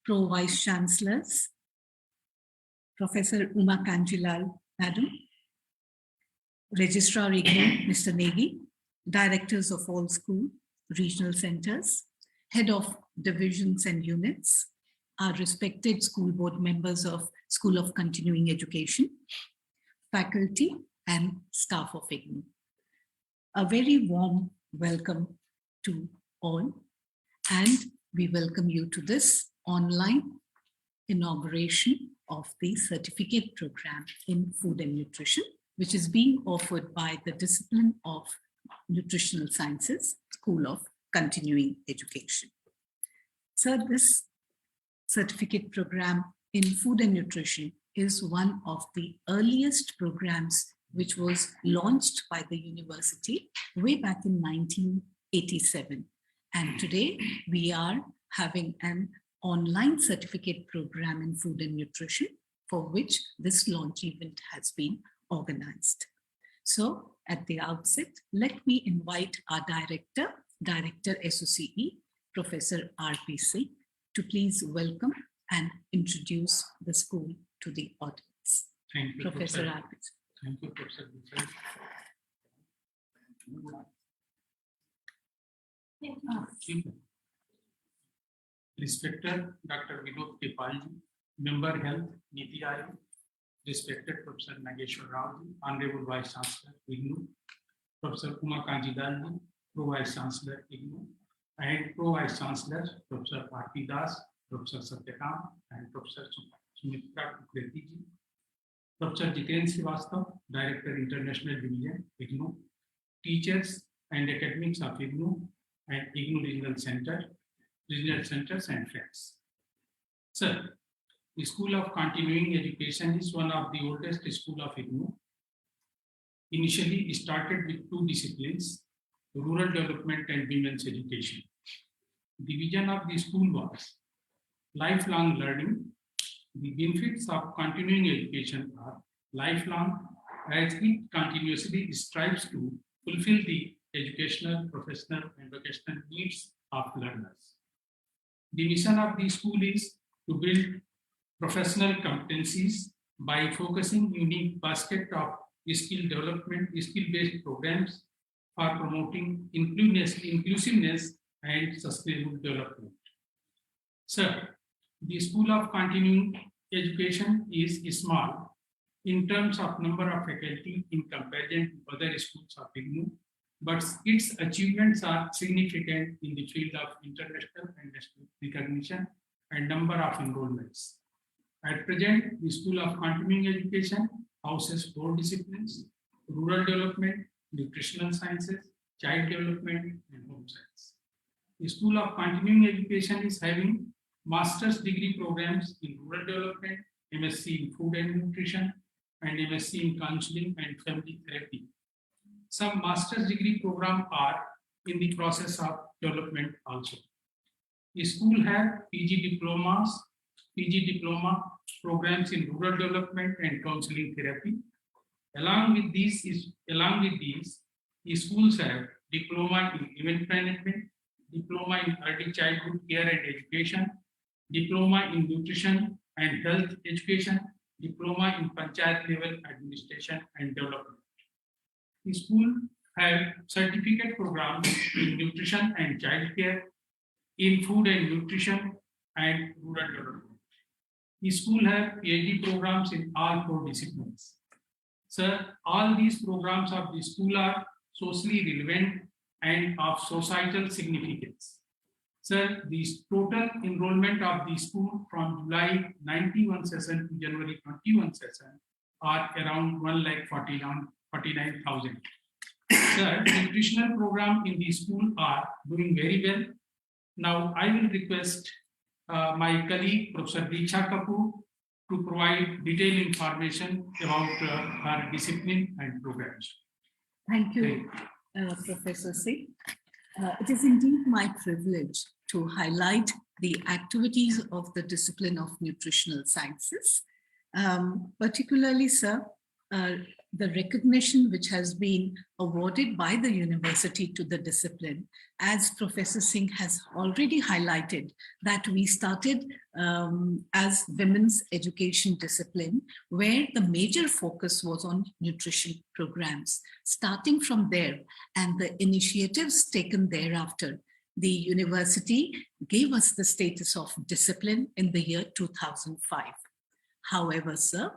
Pro Vice Chancellors, Professor Uma Kanjilal, Madam, Registrar IGNOU, Mr. Negi, Directors of all school, regional centers, Head of divisions and units, our respected school board members of School of Continuing Education, faculty and staff of IGNOU. A very warm welcome to all, and we welcome you to this online inauguration of the certificate program in food and nutrition, which is being offered by the discipline of Nutritional Sciences, School of Continuing Education. So this certificate program in food and nutrition is one of the earliest programs which was launched by the university way back in 1987. And today we are having an online certificate program in food and nutrition for which this launch event has been organized. So at the outset, let me invite our Director SOCE, Professor R.P.C., to please welcome and introduce the school to the audience. Thank you, Professor R.P.C. Thank you, Professor. Respected Dr. Vinod Kepalji, Member Health, Niti Aayog, respected Professor Nageshwar Rao, Honorable Vice Chancellor, IGNOU, Professor Uma Kanjilal, Pro Vice Chancellor, IGNOU, and Pro Vice Chancellor, Professor R.P. Das, Professor Sitaram, and Professor Sumitra Kukreti, Professor Jiten Srivastava, Director International Division, IGNOU, teachers and academics of IGNOU and IGNOU Regional Centers and friends. Sir, the School of Continuing Education is one of the oldest schools of IGNOU. Initially, it started with two disciplines, rural development and women's education. The vision of the school was lifelong learning. The benefits of continuing education are lifelong as it continuously strives to fulfill the educational, professional, and vocational needs of learners. The mission of the school is to build professional competencies by focusing unique basket of skill-based programs for promoting inclusiveness and sustainable development. Sir, the School of Continuing Education is small in terms of number of faculty in comparison to other schools of IGNOU, but its achievements are significant in the field of international and national recognition and number of enrollments. At present, the School of Continuing Education houses 4 disciplines: rural development, nutritional sciences, child development, and home science. The School of Continuing Education is having master's degree programs in rural development, MSc in food and nutrition, and MSc in counseling and family therapy. Some master's degree programs are in the process of development also. The school has PG diploma programs in rural development and counseling therapy. Along with these, the schools have diploma in event management, diploma in early childhood care and education, diploma in nutrition and health education, diploma in panchayat level administration and development. The school have certificate programs in nutrition and child care, in food and nutrition, and rural development. The school have PhD programs in all 4 disciplines. Sir, all these programs of the school are socially relevant and of societal significance. Sir, the total enrollment of the school from July 91 session to January 21 session are around 1,49,000. Sir, nutritional program in the school are doing very well. Now, I will request my colleague, Professor Diksha Kapoor, to provide detailed information about her discipline and programs. Thank you, Professor C. It is indeed my privilege to highlight the activities of the discipline of nutritional sciences. Particularly, sir, the recognition which has been awarded by the university to the discipline, as Professor Singh has already highlighted, that we started as women's education discipline, where the major focus was on nutrition programs. Starting from there and the initiatives taken thereafter, the university gave us the status of discipline in the year 2005. However, sir,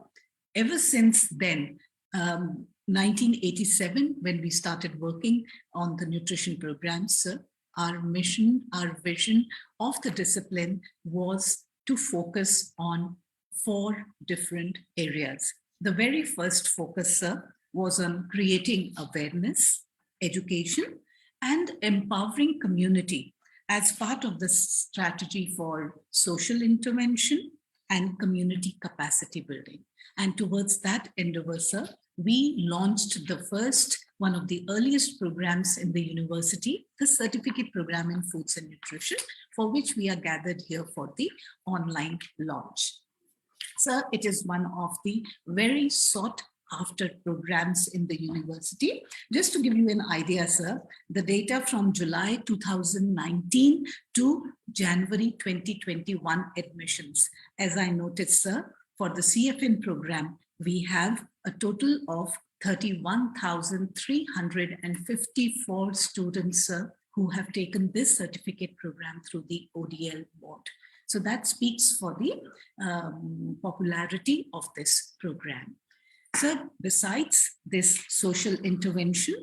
ever since then, 1987, when we started working on the nutrition programs, sir, our mission, our vision of the discipline was to focus on 4 different areas. The very first focus, sir, was on creating awareness, education, and empowering community as part of the strategy for social intervention and community capacity building. And towards that endeavor, sir, we launched the first, one of the earliest programs in the university, the certificate program in foods and nutrition, for which we are gathered here for the online launch. Sir, it is one of the very sought after programs in the university. Just to give you an idea, sir, the data from July 2019 to January 2021 admissions, as I noticed, sir, for the CFN program, we have a total of 31,354 students, sir, who have taken this certificate program through the ODL mode. So that speaks for the popularity of this program. So besides this social intervention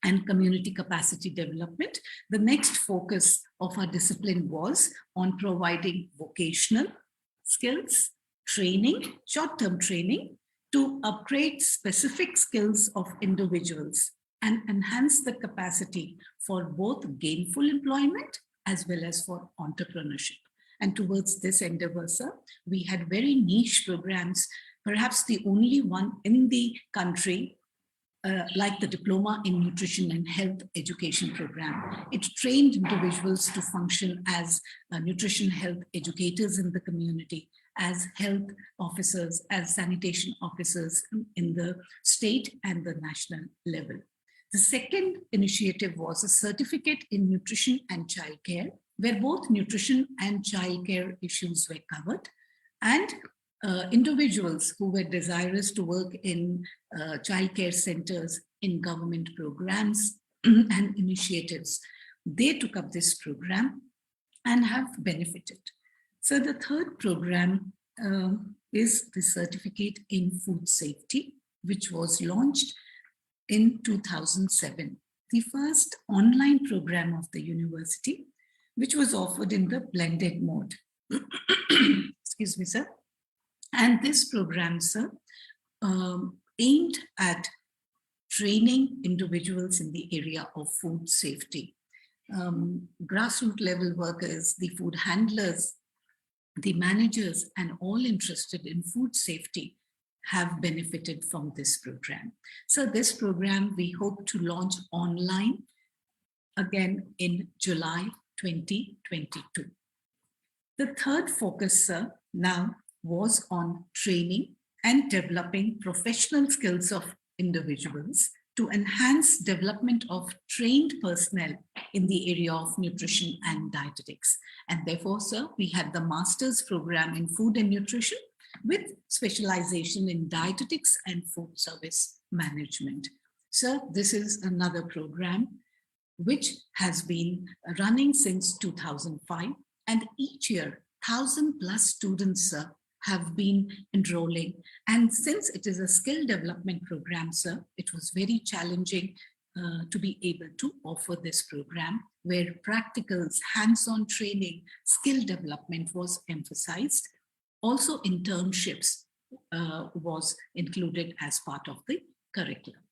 and community capacity development, the next focus of our discipline was on providing vocational skills, training, short-term training, to upgrade specific skills of individuals and enhance the capacity for both gainful employment as well as for entrepreneurship. And towards this endeavor, sir, we had very niche programs, perhaps the only one in the country, like the Diploma in Nutrition and Health Education program. It trained individuals to function as nutrition health educators in the community, as health officers, as sanitation officers in the state and the national level. The second initiative was a certificate in nutrition and childcare, where both nutrition and childcare issues were covered, and individuals who were desirous to work in childcare centers, in government programs and initiatives, they took up this program and have benefited. So the third program is the certificate in food safety, which was launched in 2007, the first online program of the university, which was offered in the blended mode. Excuse me, sir. And this program, sir, aimed at training individuals in the area of food safety. Grassroots level workers, the food handlers, the managers, and all interested in food safety have benefited from this program. So this program we hope to launch online again in July 2022. The third focus, sir, now was on training and developing professional skills of individuals to enhance development of trained personnel in the area of nutrition and dietetics. And therefore, sir, we had the master's program in food and nutrition with specialization in dietetics and food service management. Sir, this is another program which has been running since 2005, and each year 1,000+ students, sir, have been enrolling. And since it is a skill development program, sir, it was very challenging to be able to offer this program, where practicals, hands-on training, skill development was emphasized. Also internships was included as part of the curriculum.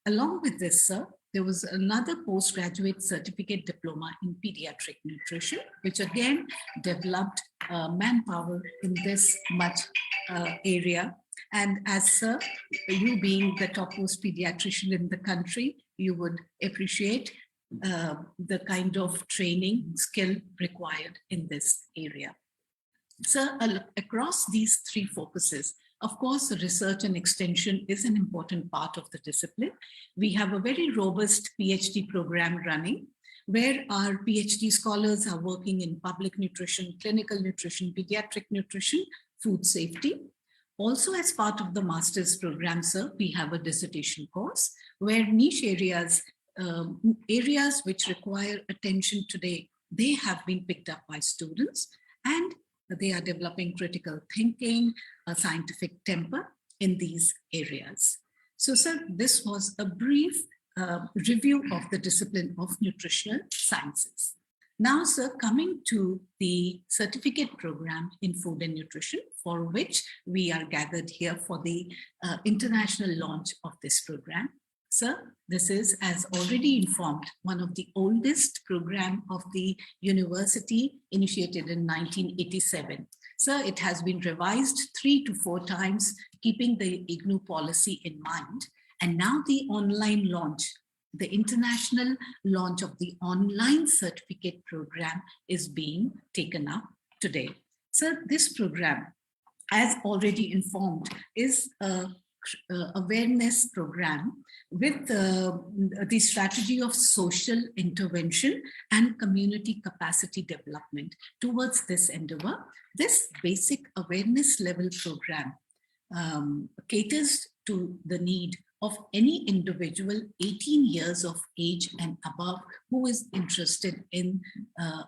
Along with this, sir, there was another postgraduate certificate diploma in pediatric nutrition, which again developed manpower in this much area. And as sir, you being the topmost pediatrician in the country, you would appreciate the kind of training skill required in this area. So across these three focuses, Of course, research and extension is an important part of the discipline. We have a very robust PhD program running, where our PhD scholars are working in public nutrition, clinical nutrition, pediatric nutrition, food safety. Also, as part of the master's program, sir, we have a dissertation course where niche areas, areas which require attention today, they have been picked up by students, and they are developing critical thinking, a scientific temper in these areas. So, sir, this was a brief review of the discipline of nutritional sciences. Now, sir, coming to the certificate program in food and nutrition, for which we are gathered here for the international launch of this program. Sir, this is, as already informed, one of the oldest program of the university, initiated in 1987. Sir, it has been revised 3 to 4 times, keeping the IGNOU policy in mind. And now the online launch, the international launch of the online certificate program is being taken up today. Sir, this program, as already informed, is a awareness program with the strategy of social intervention and community capacity development. Towards this endeavor, this basic awareness level program caters to the need of any individual 18 years of age and above who is interested in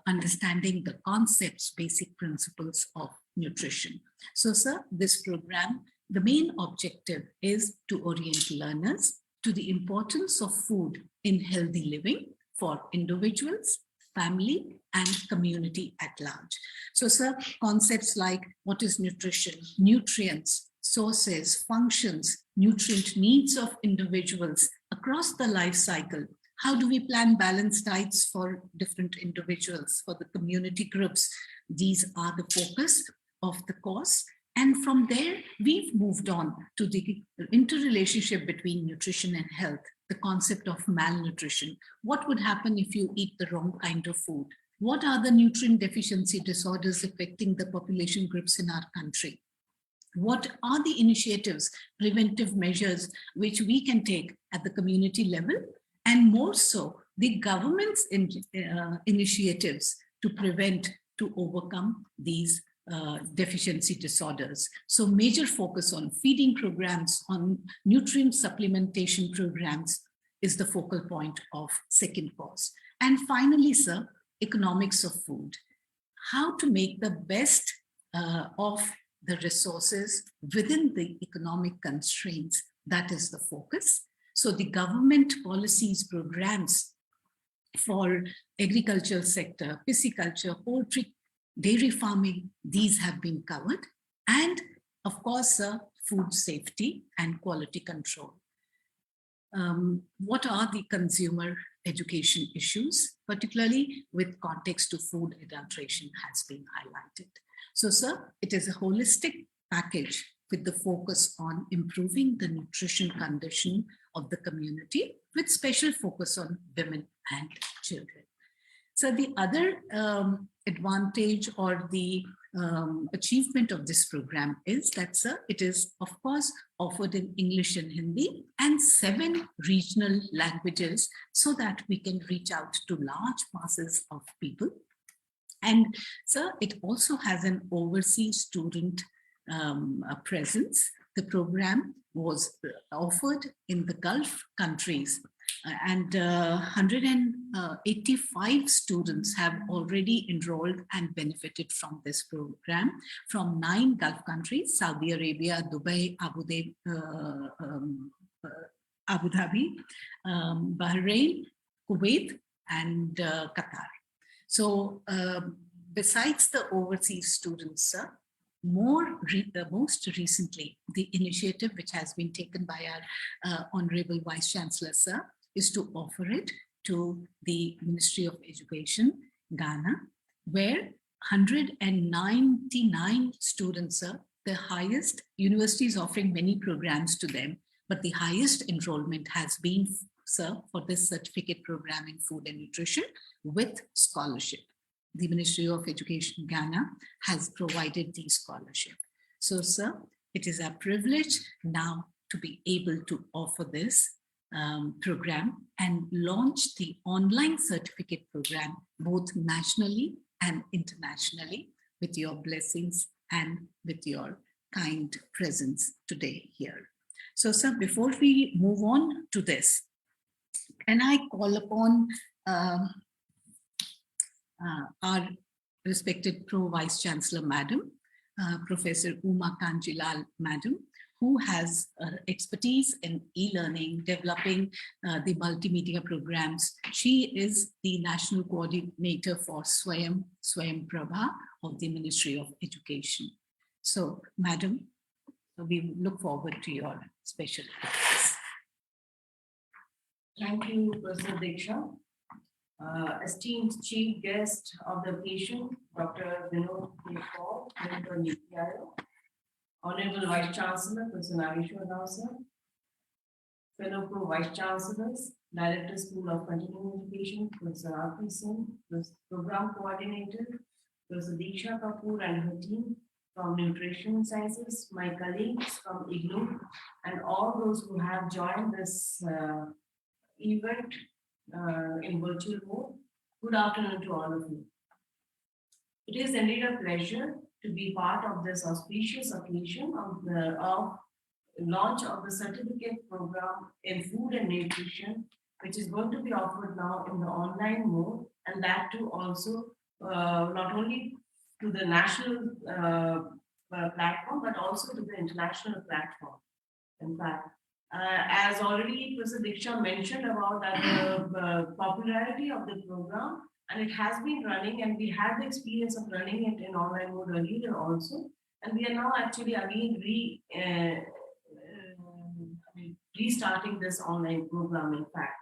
understanding the concepts, basic principles of nutrition. So, sir, this program, the main objective is to orient learners to the importance of food in healthy living for individuals, family, and community at large. So, sir, concepts like what is nutrition, nutrients, sources, functions, nutrient needs of individuals across the life cycle. How do we plan balanced diets for different individuals, for the community groups? These are the focus of the course. And from there, we've moved on to the interrelationship between nutrition and health, the concept of malnutrition. What would happen if you eat the wrong kind of food? What are the nutrient deficiency disorders affecting the population groups in our country? What are the initiatives, preventive measures, which we can take at the community level? And more so, the government's initiatives to prevent, to overcome these deficiency disorders. So major focus on feeding programs, on nutrient supplementation programs is the focal point of second course. And finally, sir, economics of food. How to make the best of the resources within the economic constraints, that is the focus. So the government policies, programs for agricultural sector, pisciculture, poultry, dairy farming, these have been covered. And of course, food safety and quality control. What are the consumer education issues, particularly with context to food adulteration, has been highlighted. So, sir, it is a holistic package with the focus on improving the nutrition condition of the community, with special focus on women and children. So the other advantage or the achievement of this program is that, sir, it is, of course, offered in English and Hindi and 7 regional languages so that we can reach out to large masses of people. And, sir, it also has an overseas student presence. The program was offered in the Gulf countries, and 185 students have already enrolled and benefited from this program from 9 Gulf countries: Saudi Arabia, Dubai, Abu Dhabi, Bahrain, Kuwait, and Qatar. So besides the overseas students, sir, most recently, the initiative which has been taken by our Honorable Vice Chancellor, sir, is to offer it to the Ministry of Education, Ghana, where 199 students, sir, the highest, universities offering many programs to them, but the highest enrollment has been, sir, for this certificate program in food and nutrition with scholarship. The Ministry of Education, Ghana, has provided the scholarship. So, sir, It is our privilege now to be able to offer this program and launch the online certificate program, both nationally and internationally, with your blessings and with your kind presence today here. So, sir, before we move on to this, can I call upon our respected Pro Vice Chancellor, Madam, Professor Uma Kanjilal, Madam, who has expertise in e-learning, developing the multimedia programs. She is the National Coordinator for Swayam Prabha of the Ministry of Education. So, Madam, we look forward to your special efforts. Thank you, Professor Diksha. Esteemed Chief Guest of the occasion, Dr. Vinod Paul, Director of NITI, Honorable Vice Chancellor, Professor Nageshwar Rao, sir, fellow Pro Vice Chancellors, Director School of Continuing Education, Professor Arti Singh, Program Coordinator, Professor Diksha Kapoor and her team from Nutrition Sciences, my colleagues from IGNOU, and all those who have joined this event in virtual mode. Good afternoon to all of you. It is indeed a pleasure to be part of this auspicious occasion of the launch of the certificate program in food and nutrition, which is going to be offered now in the online mode, and that too also not only to the national platform, but also to the international platform. In fact, as already Professor Diksha mentioned about that the popularity of the program, and it has been running, and we had the experience of running it in online mode earlier also, and we are now actually again restarting this online program. In fact,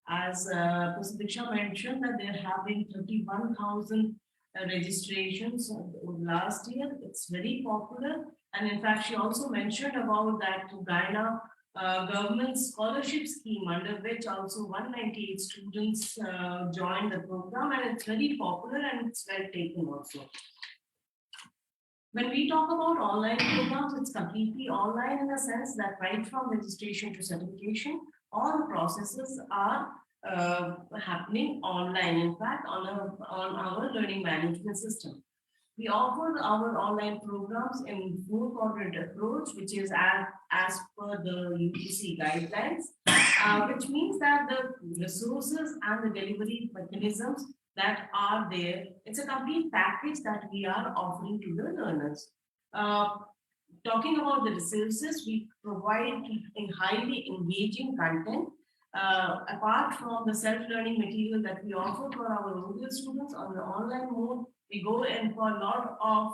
as Professor Diksha mentioned, that there have been 31,000 registrations last year. It's very popular, and in fact, she also mentioned about that Guyana government scholarship scheme, under which also 198 students joined the program, and it's very popular and it's well taken also. When we talk about online programs, it's completely online in the sense that right from registration to certification, all the processes are happening online, in fact, on our learning management system. We offer our online programs in four-quadrant approach, which is as per the UGC guidelines, which means that the resources and the delivery mechanisms that are there, it's a complete package that we are offering to the learners. Talking about the resources, we provide in highly engaging content. Apart from the self-learning material that we offer for our older students on the online mode, we go in for a lot of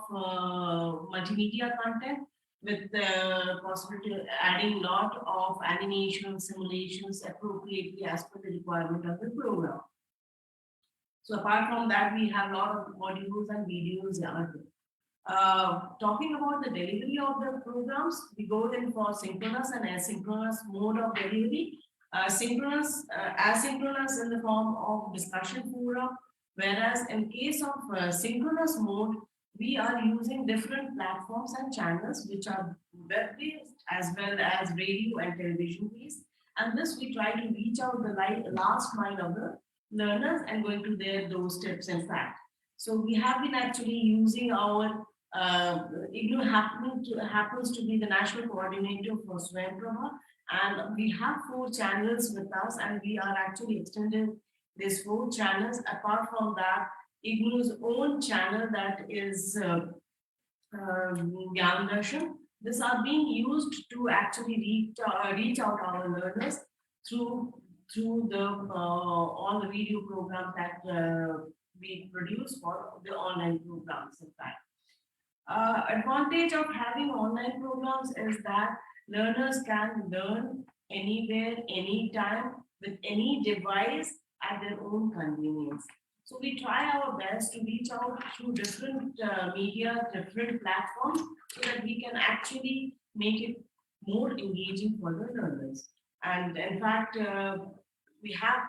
multimedia content with the possibility of adding a lot of animation simulations appropriately as per the requirement of the program. So apart from that, we have a lot of modules and videos. Talking about the delivery of the programs, we go in for synchronous and asynchronous mode of delivery. Asynchronous in the form of discussion forum, whereas in case of synchronous mode, we are using different platforms and channels which are web-based as well as radio and television-based. And this we try to reach out the last mile of the learners and going to their doorsteps, in fact. So we have been actually using our IGNOU happens to be the national coordinator for Swayam Prabha, and we have 4 channels with us, and we are actually extending these 4 channels. Apart from that, IGNOU's own channel, that is Gyan Darshan. These are being used to actually reach out our learners through the all the video programs that we produce for the online programs. In fact, advantage of having online programs is that learners can learn anywhere, anytime, with any device at their own convenience. So we try our best to reach out through different media, different platforms, so that we can actually make it more engaging for the learners. And in fact, we have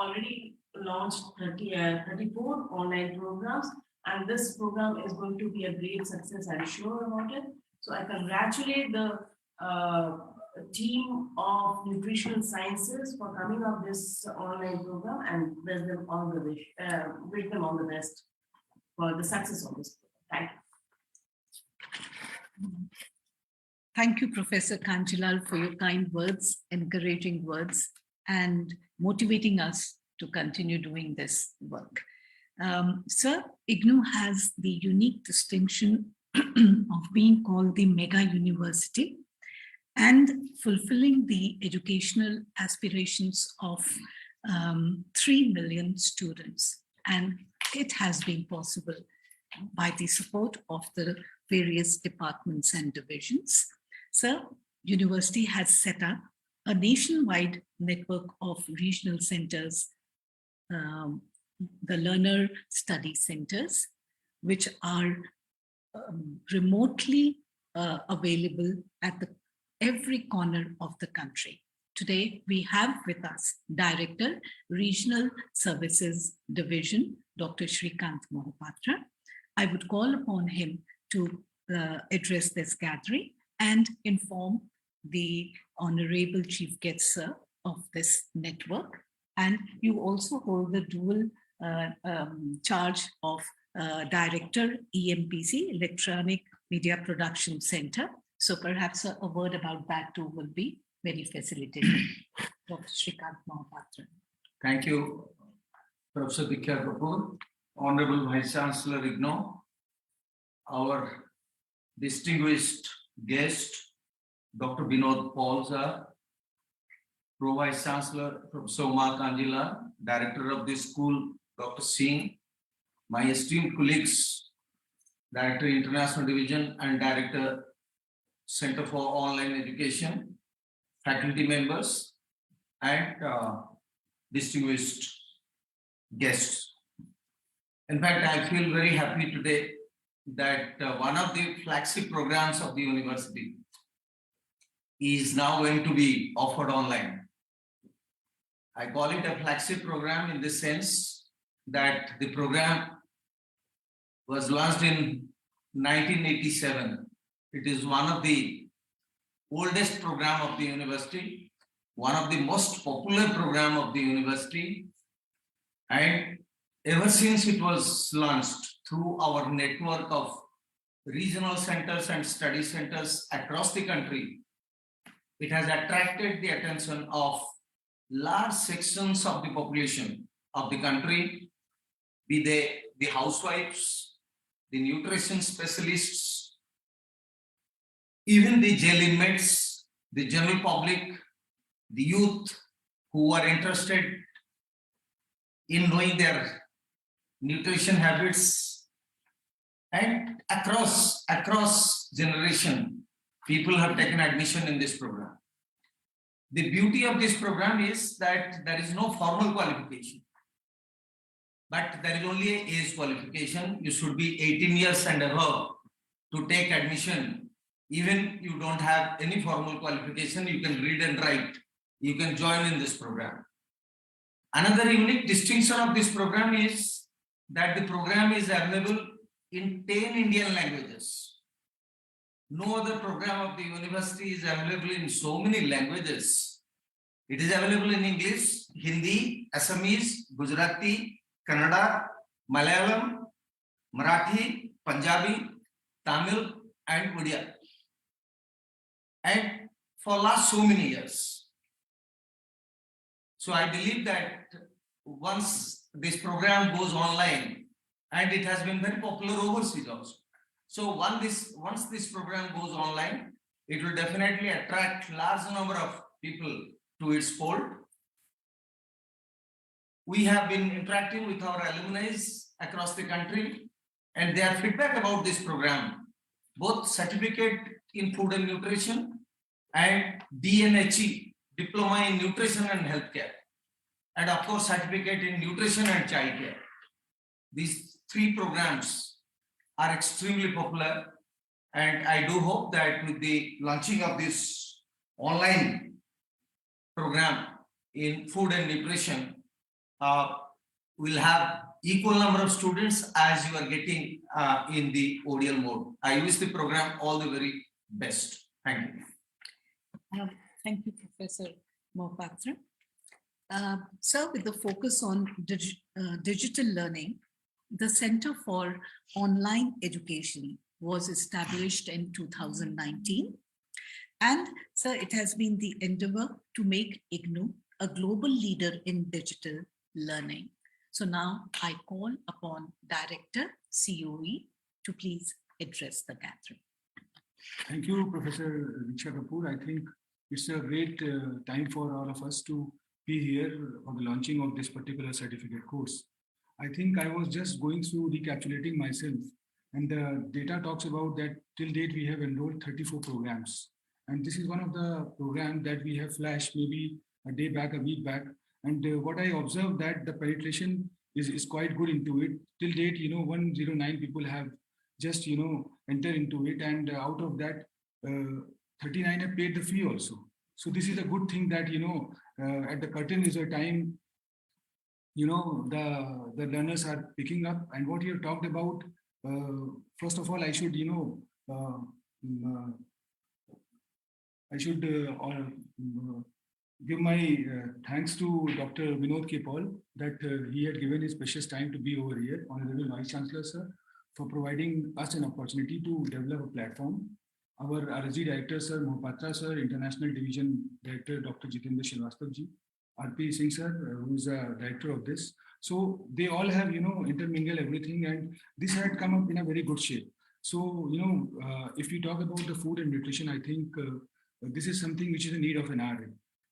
already launched 34 online programs, and this program is going to be a great success, I'm sure about it. So I congratulate the team of nutritional sciences for coming up this online program and wish them all the best for the success of this program. Thank you. Thank you, Professor Kanchilal, for your kind words, encouraging words, and motivating us to continue doing this work. Sir, IGNOU has the unique distinction of being called the mega university and fulfilling the educational aspirations of 3 million students. And it has been possible by the support of the various departments and divisions. Sir, university has set up a nationwide network of regional centers, the learner study centers, which are remotely available at every corner of the country. Today, we have with us Director, Regional Services Division, Dr. Shri Mohapatra. I would call upon him to address this gathering and inform the Honorable Chief Guest, sir, of this network. And you also hold the dual charge of Director, EMPC, Electronic Media Production Center. So perhaps a word about that too will be very facilitated. Dr. Shrikant Mohapatra. Thank you, Professor Diksha Kapoor, Honorable Vice Chancellor IGNOU, our distinguished guest, Dr. Vinod Paul, sir, Pro Vice Chancellor, Professor Uma Kanjila, Director of this school, Dr. Singh, my esteemed colleagues, Director International Division and Director Center for Online Education, faculty members, and distinguished guests. In fact, I feel very happy today that one of the flagship programs of the university is now going to be offered online. I call it a flagship program in the sense that the program was launched in 1987. It is one of the oldest program of the university, one of the most popular program of the university, and ever since it was launched through our network of regional centers and study centers across the country, it has attracted the attention of large sections of the population of the country, be they the housewives, the nutrition specialists, even the jail inmates, the general public, the youth who are interested in knowing their nutrition habits, and across generation, people have taken admission in this program. The beauty of this program is that there is no formal qualification, but there is only an age qualification. You should be 18 years and above to take admission. Even you don't have any formal qualification, you can read and write, you can join in this program. Another unique distinction of this program is that the program is available in 10 Indian languages. No other program of the university is available in so many languages. It is available in English, Hindi, Assamese, Gujarati, Kannada, Malayalam, Marathi, Punjabi, Tamil, and Odia. And for last so many years. So I believe that once this program goes online, and it has been very popular overseas also. So once this program goes online, it will definitely attract large number of people to its fold. We have been interacting with our alumni across the country, and their feedback about this program, both certificate in food and nutrition and DNHE, Diploma in Nutrition and Healthcare, and of course certificate in nutrition and childcare. These three programs are extremely popular, and I do hope that with the launching of this online program in food and nutrition, we'll have equal number of students as you are getting in the ODL mode. I wish the program all the very best. Thank you. Thank you, Professor Mohapatra. Sir, with the focus on digital learning, the Center for Online Education was established in 2019. And sir, it has been the endeavor to make IGNOU a global leader in digital learning. So now I call upon Director COE to please address the gathering. Thank you, Professor Diksha Kapoor. I think it's a great time for all of us to be here for the launching of this particular certificate course. I think I was just going through recapitulating myself, and the data talks about that till date we have enrolled 34 programs. And this is one of the programs that we have flashed maybe a day back, a week back. And what I observed that the penetration is quite good into it. Till date, 109 people have just, entered into it. And out of that, 39 have paid the fee also. So this is a good thing that, at the curtain is a time, the learners are picking up. And what you have talked about, first of all, I should, give my thanks to Dr. Vinod K. Paul that he had given his precious time to be over here, Honorable Vice Chancellor, sir, for providing us an opportunity to develop a platform. Our RSG Director, Sir Mohapatra, sir, International Division Director, Dr. Jitendra Srivastava ji, RP Singh, sir, who is a director of this. So they all have, intermingled everything, and this had come up in a very good shape. So, if we talk about the food and nutrition, I think this is something which is a need of an hour.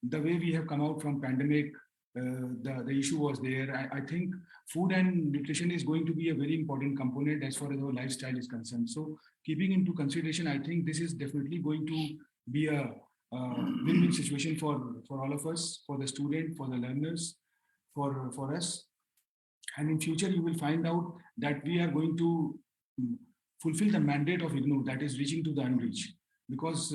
The way we have come out from pandemic, the issue was there. I think food and nutrition is going to be a very important component as far as our lifestyle is concerned. So keeping into consideration, I think this is definitely going to be a win-win situation for all of us, for the student, for the learners, for us. And in future, you will find out that we are going to fulfill the mandate of IGNOU, that is reaching to the unreached. Because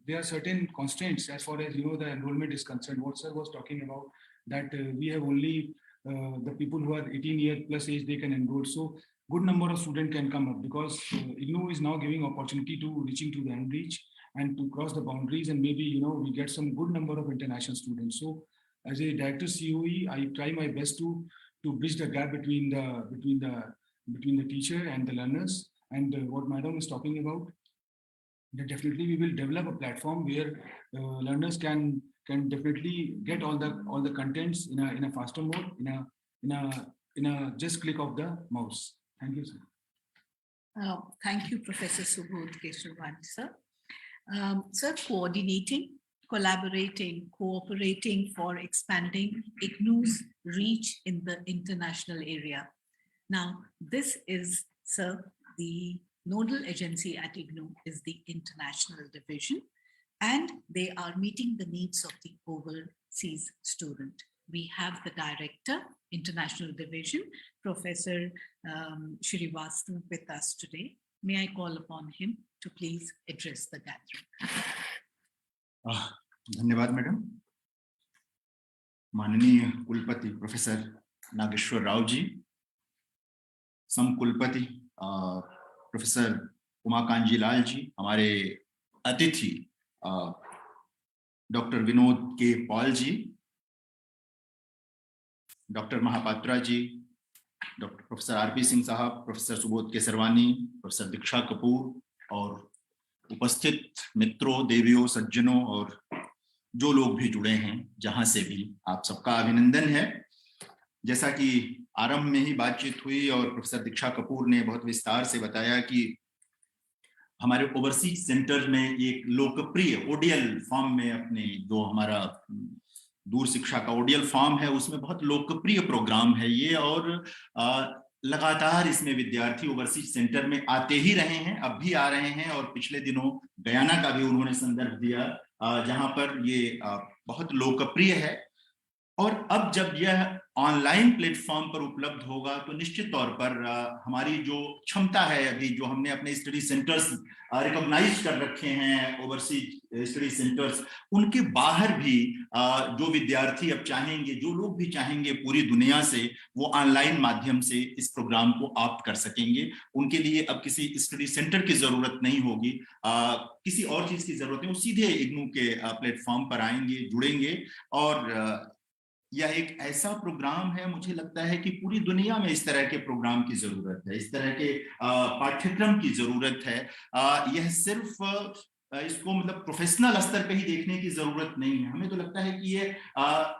there are certain constraints as far as the enrollment is concerned. What sir was talking about, that we have only the people who are 18 years plus age, they can enroll. So good number of students can come up, because IGNOU is now giving opportunity to reaching to the unreached and to cross the boundaries, and maybe we get some good number of international students. So as a director COE, I try my best to bridge the gap between the teacher and the learners. And what Madam is talking about, that definitely we will develop a platform where learners can definitely get all the contents in a faster mode, in a just click of the mouse. Thank you, sir. Thank you, Professor Subodh Keshavani, sir. Sir, coordinating, collaborating, cooperating for expanding IGNOU's reach in the international area. Now, this is, sir, the nodal agency at IGNOU is the International Division, and they are meeting the needs of the overseas student. We have the Director, International Division, Professor Shri, with us today. May I call upon him to please address the gathering. धन्यवाद madam. माननीय कुलपति professor Nageshwar Rao ji, सम कुलपति professor Umakant जी लाल जी, हमारे अतिथि doctor Vinod के Paul जी, doctor Mahapatra ji, doctor professor RP Singh साहब, professor Subodh Kesarwani, professor दीक्षा कपूर और उपस्थित मित्रों, देवियों, सज्जनों और जो लोग भी जुड़े हैं जहां से भी, आप सबका अभिनंदन है. जैसा कि आरंभ में ही बातचीत हुई और प्रोफेसर दीक्षा कपूर ने बहुत विस्तार से बताया कि हमारे ओवरसीज सेंटर में एक लोकप्रिय ओडीएल फॉर्म में अपने जो हमारा दूर शिक्षा का ओडीएल फॉर्म है उसमें बहुत लोकप्रिय प्रोग्राम है ये, और लगातार इसमें विद्यार्थी ओवरसीज सेंटर में आते ही रहे हैं, अब भी आ रहे हैं. और पिछले दिनों गयाना का भी उन्होंने संदर्भ दिया जहां पर ये बहुत लोकप्रिय है. और अब जब यह ऑनलाइन प्लेटफॉर्म पर उपलब्ध होगा तो निश्चित तौर पर हमारी जो क्षमता है, अभी जो हमने अपने स्टडी सेंटर्स रिकॉग्नाइज कर रखे हैं, ओवरसीज स्टडी सेंटर्स, उनके बाहर भी जो विद्यार्थी अब चाहेंगे, जो लोग भी चाहेंगे पूरी दुनिया से, वो ऑनलाइन माध्यम से इस प्रोग्राम को ऑप्ट कर सकेंगे। उनके लिए अब किसी स्टडी सेंटर की जरूरत नहीं होगी, किसी और चीज की जरूरत नहीं, वो सीधे इग्नू के प्लेटफॉर्म पर आएंगे, जुड़ेंगे। और यह एक ऐसा प्रोग्राम है, मुझे लगता है कि पूरी दुनिया में इस तरह के प्रोग्राम की जरूरत है, इस तरह के पाठ्यक्रम की जरूरत है। यह सिर्फ इसको मतलब प्रोफेशनल स्तर पे ही देखने की जरूरत नहीं है। हमें तो लगता है कि ये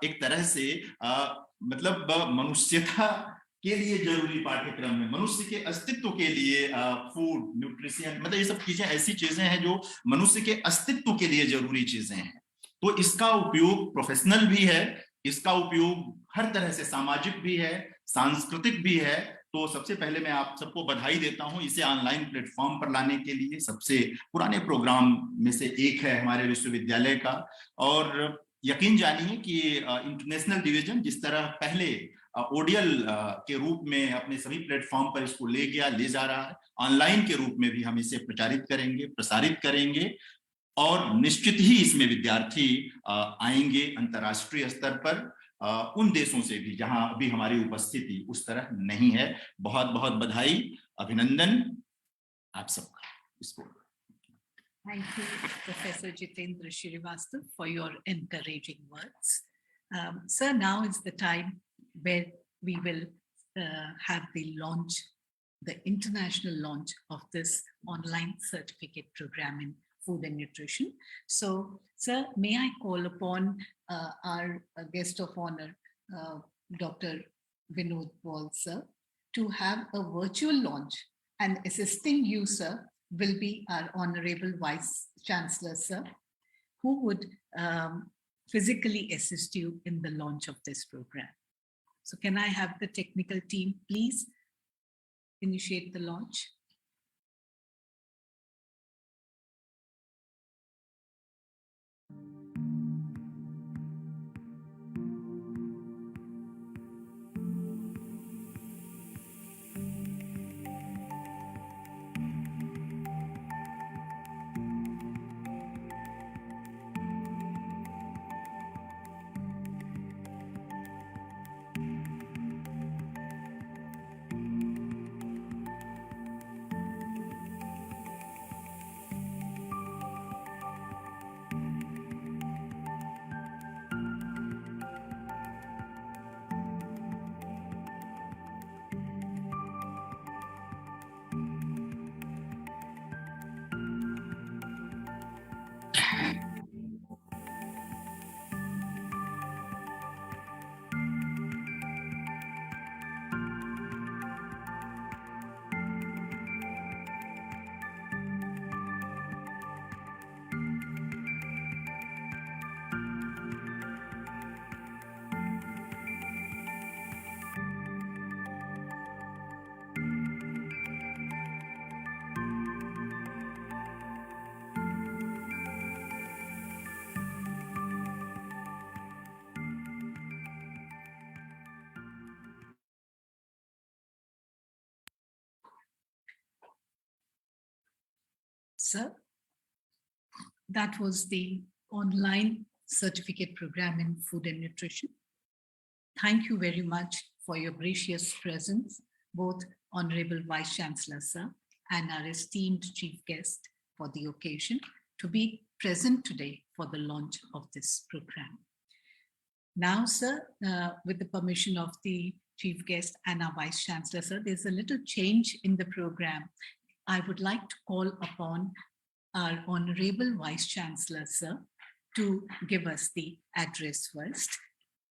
एक तरह से मतलब मनुष्यता के लिए जरूरी पाठ्यक्रम है, मनुष्य के अस्तित्व के लिए फूड, न्यूट्रिशन, मतलब ये सब चीजें ऐसी चीजें हैं जो मनुष्य के अस्तित्व के लिए जरूरी चीजें हैं। तो इसका उपयोग प्रोफेशनल भी है, इसका उपयोग हर तरह से सामाजिक भी है, सांस्कृतिक भी है। तो सबसे पहले मैं आप सबको बधाई देता हूं इसे ऑनलाइन प्लेटफॉर्म पर लाने के लिए। सबसे पुराने प्रोग्राम में से एक है हमारे विश्वविद्यालय का, और यकीन जानिए कि इंटरनेशनल डिवीजन जिस तरह पहले ओडियल के रूप में अपने सभी प्लेटफॉर्म पर इसको ले गया, ले जा रहा है, ऑनलाइन के रूप में भी हम इसे प्रचारित करेंगे, प्रसारित करेंगे, और निश्चित ही इसमें विद्यार्थी आएंगे अंतर्राष्ट्रीय स्तर पर, उन देशों से भी जहां अभी हमारी उपस्थिति उस तरह नहीं है। बहुत बहुत बधाई, अभिनंदन आप सबका इसको। Thank you, Professor Jitendra Srivastava, for your encouraging words. Sir, now is the time where we will have the launch, the international launch of this online certificate program in food and nutrition. So, sir, may I call upon our guest of honor, Dr. Vinod Paul, sir, to have a virtual launch, and assisting you, sir, will be our Honorable Vice Chancellor, sir, who would physically assist you in the launch of this program. So can I have the technical team please initiate the launch? Sir, that was the online certificate program in food and nutrition. Thank you very much for your gracious presence, both Honorable Vice Chancellor, sir, and our esteemed chief guest for the occasion to be present today for the launch of this program. Now, sir, with the permission of the chief guest and our Vice Chancellor, sir, there's a little change in the program. I would like to call upon our Honorable Vice Chancellor, sir, to give us the address first.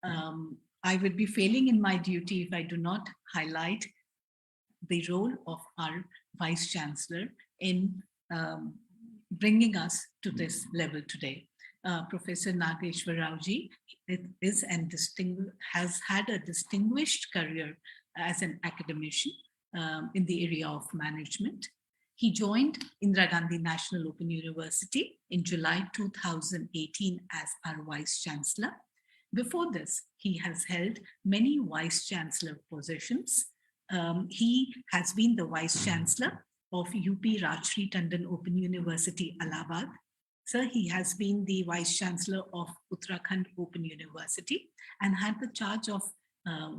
I would be failing in my duty if I do not highlight the role of our Vice Chancellor in bringing us to this level today. Professor Nageshwar Rao-ji is and has had a distinguished career as an academician in the area of management. He joined Indira Gandhi National Open University in July 2018 as our Vice Chancellor. Before this, he has held many vice chancellor positions. He has been the vice chancellor of UP Rajshri Tandon Open University, Allahabad. Sir, he has been the vice chancellor of Uttarakhand Open University and had the charge of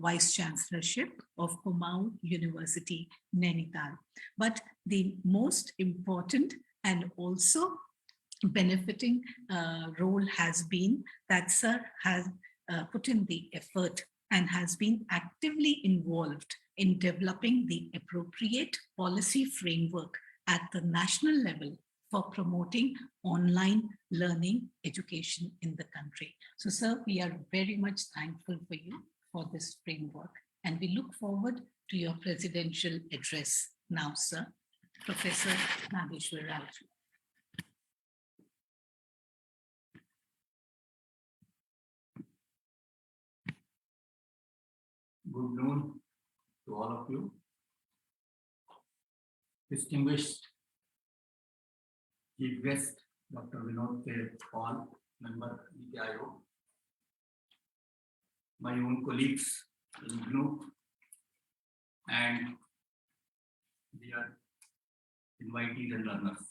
vice chancellorship of Kumaon University, Nainital. But the most important and also benefiting role has been that Sir has put in the effort and has been actively involved in developing the appropriate policy framework at the national level for promoting online learning education in the country. So, sir, we are very much thankful for you for this framework, and we look forward to your presidential address now, sir. Professor Nageshwar Rao. Good noon to all of you. Distinguished Chief Guest, Dr. Vinod K. Paul, Member IGNOU, my own colleagues in IGNOU, and dear invitees and learners.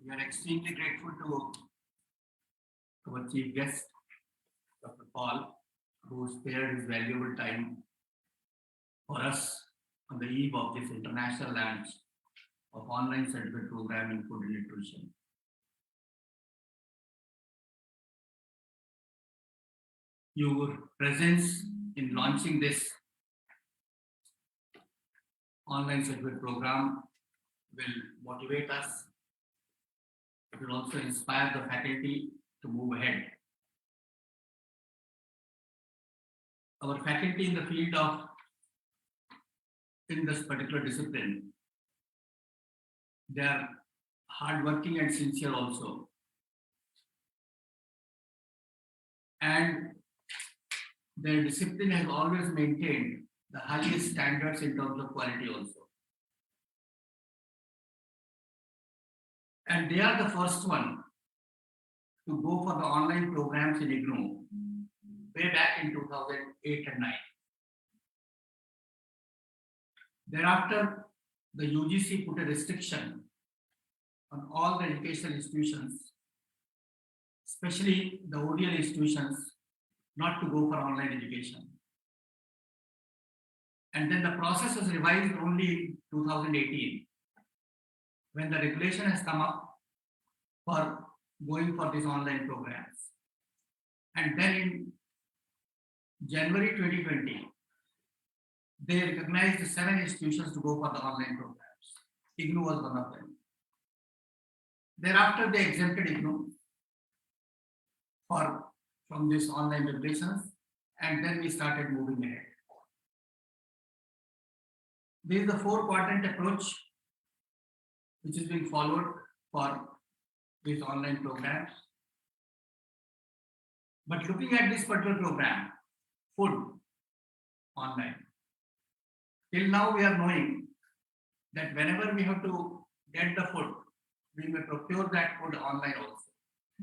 We are extremely grateful to our Chief Guest, Dr. Paul, who spared his valuable time for us on the eve of this international launch of online certificate program in food and nutrition. Your presence in launching this online certificate program will motivate us. It will also inspire the faculty to move ahead. Our faculty in the field of, in this particular discipline, they are hardworking and sincere also. And their discipline has always maintained the highest standards in terms of quality also. And they are the first one to go for the online programs in IGNOU way back in 2008 and 9. Thereafter, the UGC put a restriction on all the educational institutions, especially the ODL institutions, not to go for online education. And then the process was revised only in 2018, when the regulation has come up for going for these online programs. And then in January 2020, they recognized 7 institutions to go for the online programs. IGNOU was one of them. Thereafter, they exempted IGNOU from this online regulations, and then we started moving ahead. This is the 4-quadrant approach which is being followed for these online programs. But looking at this particular program, food online, till now we are knowing that whenever we have to get the food, we may procure that food online also.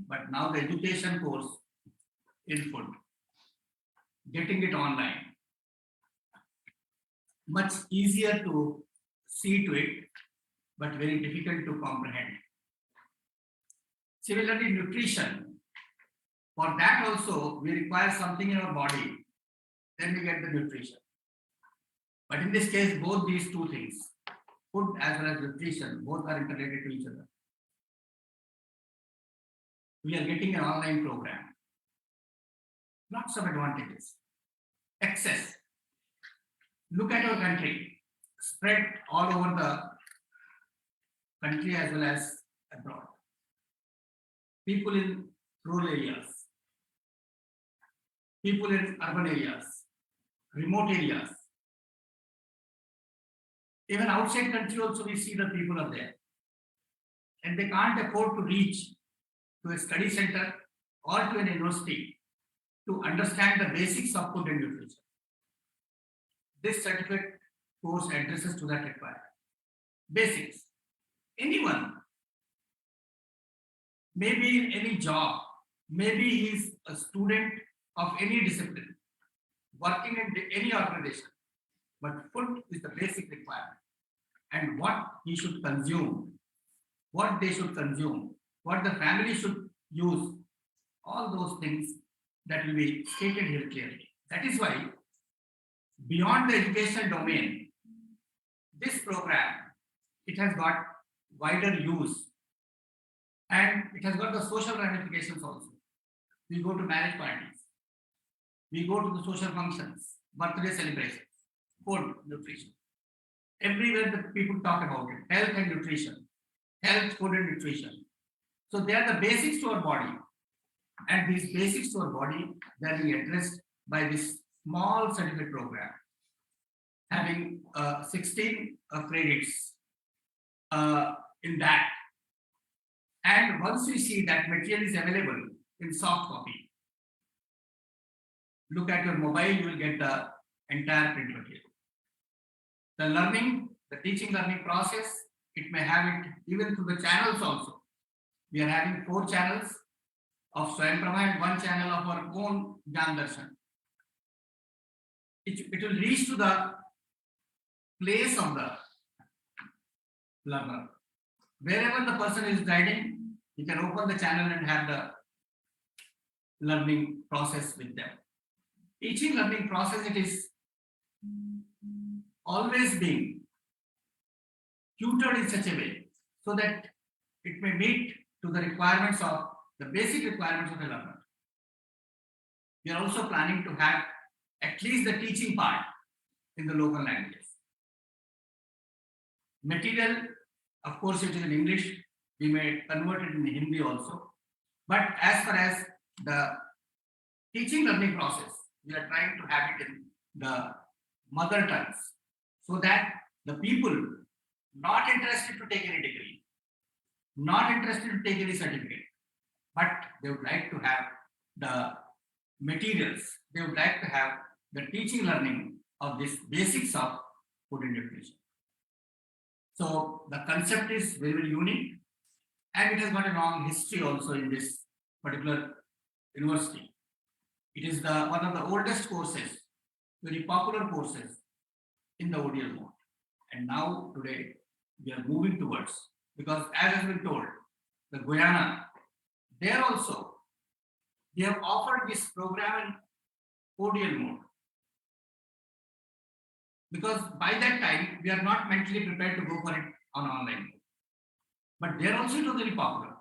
But now the education course in food, getting it online, much easier to see to it, but very difficult to comprehend. Similarly, nutrition, for that also we require something in our body, then we get the nutrition. But in this case, both these two things, food as well as nutrition, both are interrelated to each other. We are getting an online program. Lots of advantages. Access. Look at our country, spread all over the country as well as abroad. People in rural areas, people in urban areas, remote areas. Even outside country also we see the people are there. And they can't afford to reach to a study center or to an university to understand the basics of food and nutrition. This certificate course addresses to that requirement. Basics. Anyone, maybe in any job, maybe he is a student of any discipline, working in any organization, but food is the basic requirement. And what he should consume, what they should consume, what the family should use, all those things that will be stated here clearly. That is why, beyond the educational domain, this program, it has got wider use and it has got the social ramifications also. We go to marriage parties, we go to the social functions, birthday celebrations, food, nutrition. Everywhere the people talk about it, health and nutrition, health, food and nutrition. So they are the basics to our body. And these basics to our body, they are being addressed by this small certificate program, having 16 credits in that. And once we see that material is available in soft copy, look at your mobile, you will get the entire print material. The learning, the teaching learning process, it may have it even through the channels also. We are having 4 channels of Swami and 1 channel of our own Jnana Darshan. It will reach to the place of the learner. Wherever the person is guiding, you can open the channel and have the learning process with them. Teaching learning process, it is always being tutored in such a way so that it may meet to the requirements of the basic requirements of the learner. We are also planning to have at least the teaching part in the local languages. Material, of course, it is in English. We may convert it in Hindi also. But as far as the teaching learning process, we are trying to have it in the mother tongues so that the people not interested to take any degree, not interested to take any certificate, but they would like to have the materials, they would like to have the teaching learning of this basics of food and nutrition. So the concept is very, very unique and it has got a long history also in this particular university. It is one of the oldest courses, very popular courses in the ODL mode. And now today we are moving towards, because as has been told, the Guyana, there also they have offered this program in ODL mode. Because by that time, we are not mentally prepared to go for it on online mode. But there also it was very popular.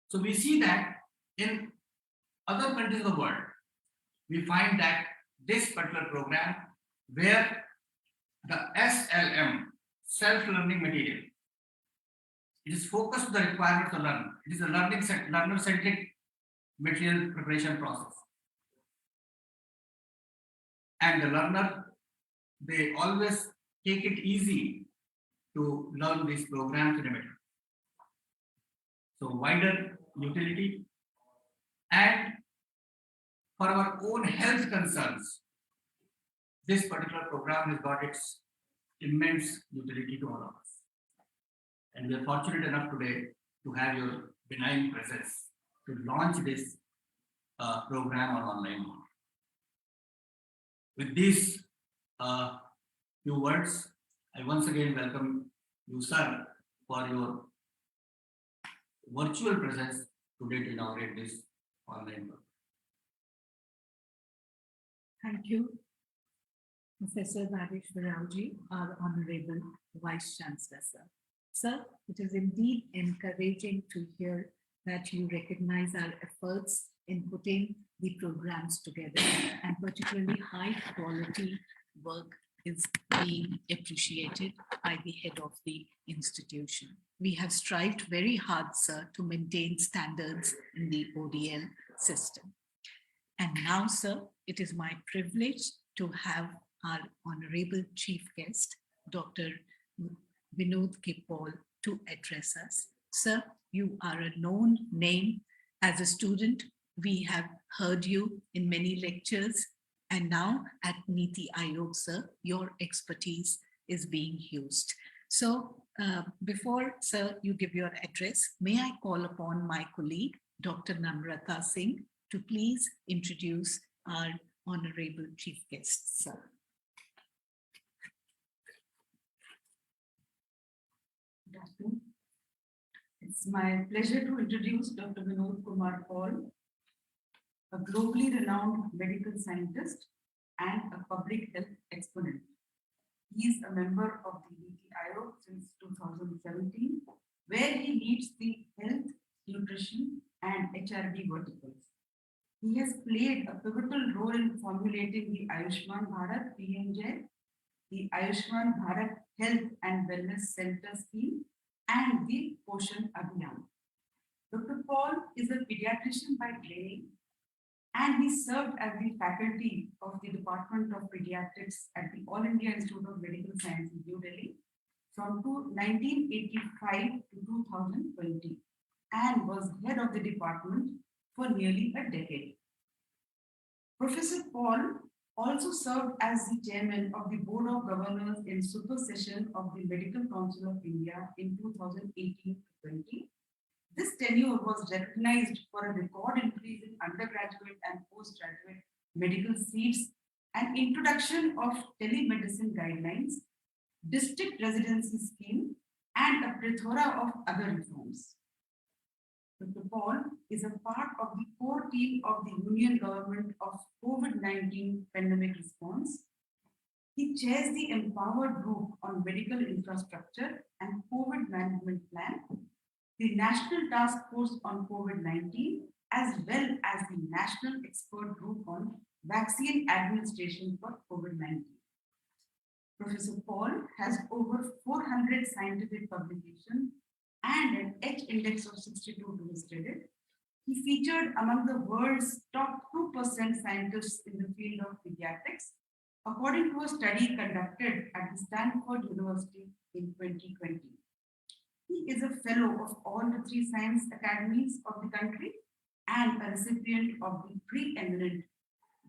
So we see that in other countries of the world, we find that this particular program where the SLM, self-learning material, it is focused on the requirements of learner. It is a learner-centric material preparation process. And the learner, they always take it easy to learn these programs in a matter. So wider utility, and for our own health concerns, this particular program has got its immense utility to all of us. And we are fortunate enough today to have your benign presence to launch this program on online mode. With these few words, I once again welcome you, sir, for your virtual presence today to inaugurate this online program. Thank you, Professor Nageshwarji, our Honorable Vice Chancellor, sir. Sir, it is indeed encouraging to hear that you recognize our efforts in putting the programs together, and particularly high quality work is being appreciated by the head of the institution. We have strived very hard, sir, to maintain standards in the ODL system. And now, sir, it is my privilege to have our Honorable Chief Guest, Dr. Vinod K. Paul, to address us. Sir, you are a known name. As a student, we have heard you in many lectures, and now at Niti Aayog, sir, your expertise is being used. So before, sir, you give your address, may I call upon my colleague, Dr. Namrata Singh, to please introduce our honorable chief guest, sir. Good afternoon. It's my pleasure to introduce Dr. Vinod Kumar Paul, a globally renowned medical scientist and a public health exponent. He is a member of the NITI Aayog since 2017, where he leads the health, nutrition, and HRD verticals. He has played a pivotal role in formulating the Ayushman Bharat PMJ, the Ayushman Bharat Health and Wellness Center scheme, and the Poshan Abhiyan. Dr. Paul is a pediatrician by training, and he served as the faculty of the Department of Pediatrics at the All India Institute of Medical Science in New Delhi from 1985 to 2020, and was head of the department for nearly a decade. Professor Paul also served as the chairman of the Board of Governors in super session of the Medical Council of India in 2018-20. This tenure was recognized for a record increase in undergraduate and postgraduate medical seats and introduction of telemedicine guidelines, district residency scheme, and a plethora of other reforms. Dr. Paul is a part of the core team of the Union Government of COVID-19 pandemic response. He chairs the Empowered Group on Medical Infrastructure and COVID Management Plan, the National Task Force on COVID-19, as well as the National Expert Group on Vaccine Administration for COVID-19. Professor Paul has over 400 scientific publications and an H index of 62 to his credit. He featured among the world's top 2% scientists in the field of pediatrics, according to a study conducted at the Stanford University in 2020. He is a fellow of all the 3 science academies of the country and a recipient of the preeminent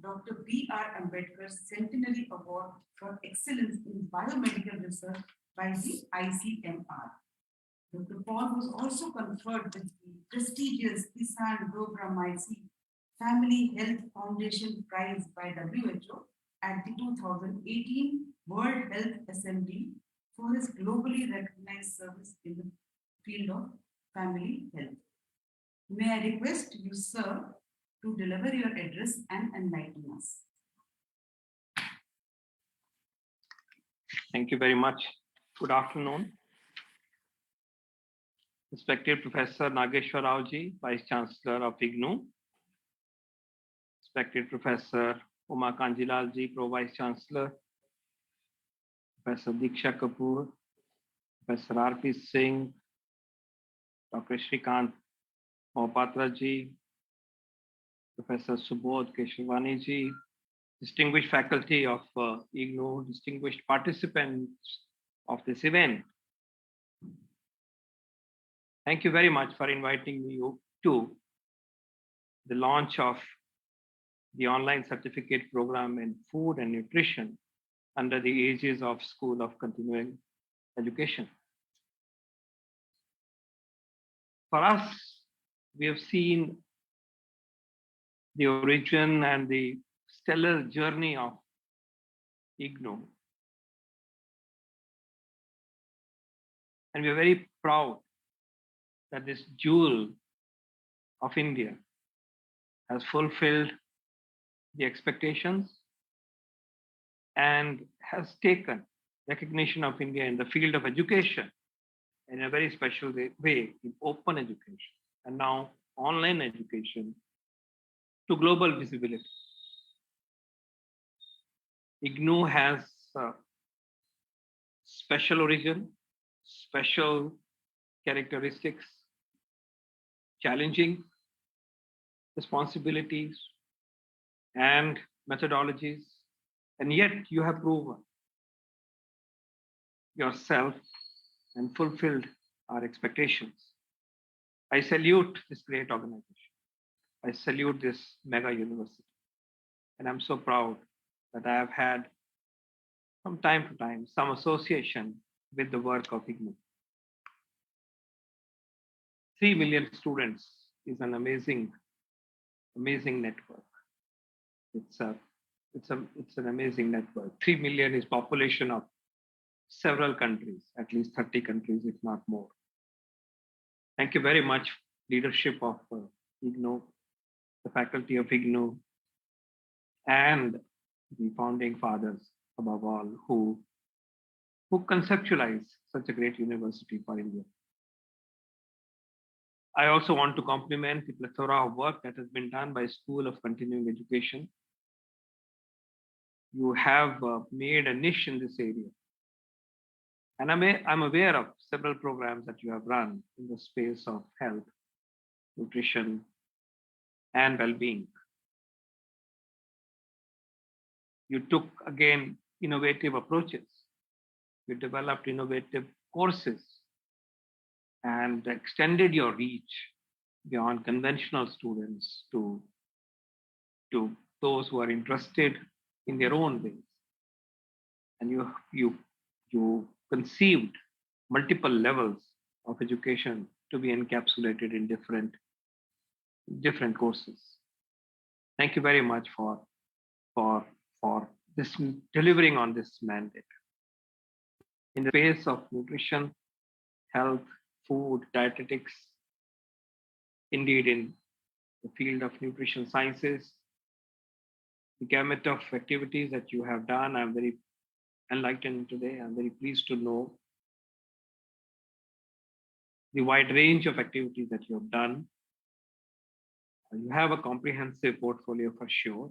Dr. B.R. Ambedkar Centenary Award for Excellence in Biomedical Research by the ICMR. Dr. Paul was also conferred with the prestigious Kisan Dogra Maisi Family Health Foundation Prize by WHO at the 2018 World Health Assembly for his globally recognized service in the field of family health. May I request you, sir, to deliver your address and enlighten us. Thank you very much. Good afternoon. Respected Professor Nageshwar Raoji, Vice Chancellor of IGNOU. Respected Professor Uma Kanjilalji, Pro Vice Chancellor. Professor Diksha Kapoor, Professor R.P. Singh, Dr. Shrikant Mohapatra ji, Professor Subodh Keshwani ji, distinguished faculty of IGNOU, distinguished participants of this event. Thank you very much for inviting me to the launch of the online certificate program in food and nutrition under the aegis of School of Continuing Education. For us, we have seen the origin and the stellar journey of IGNOU. And we are very proud that this jewel of India has fulfilled the expectations and has taken recognition of India in the field of education in a very special way in open education and now online education to global visibility. IGNOU has special origin, special characteristics, challenging responsibilities and methodologies, and yet you have proven yourself and fulfilled our expectations. I salute this great organization. I salute this mega university. And I'm so proud that I have had from time to time some association with the work of IGNOU. 3 million students is an amazing network. It's an amazing network. 3 million is population of several countries, at least 30 countries, if not more. Thank you very much, leadership of IGNOU, the faculty of IGNOU, and the founding fathers, above all, who conceptualize such a great university for India. I also want to compliment the plethora of work that has been done by School of Continuing Education. You have made a niche in this area. And I'm aware of several programs that you have run in the space of health, nutrition, and well-being. You took, again, innovative approaches. You developed innovative courses and extended your reach beyond conventional students to those who are interested in their own ways. And you conceived multiple levels of education to be encapsulated in different courses. Thank you very much for this delivering on this mandate. In the space of nutrition, health, food, dietetics, indeed in the field of nutrition sciences, the gamut of activities that you have done, I'm very enlightened today. I'm very pleased to know the wide range of activities that you have done. You have a comprehensive portfolio for sure.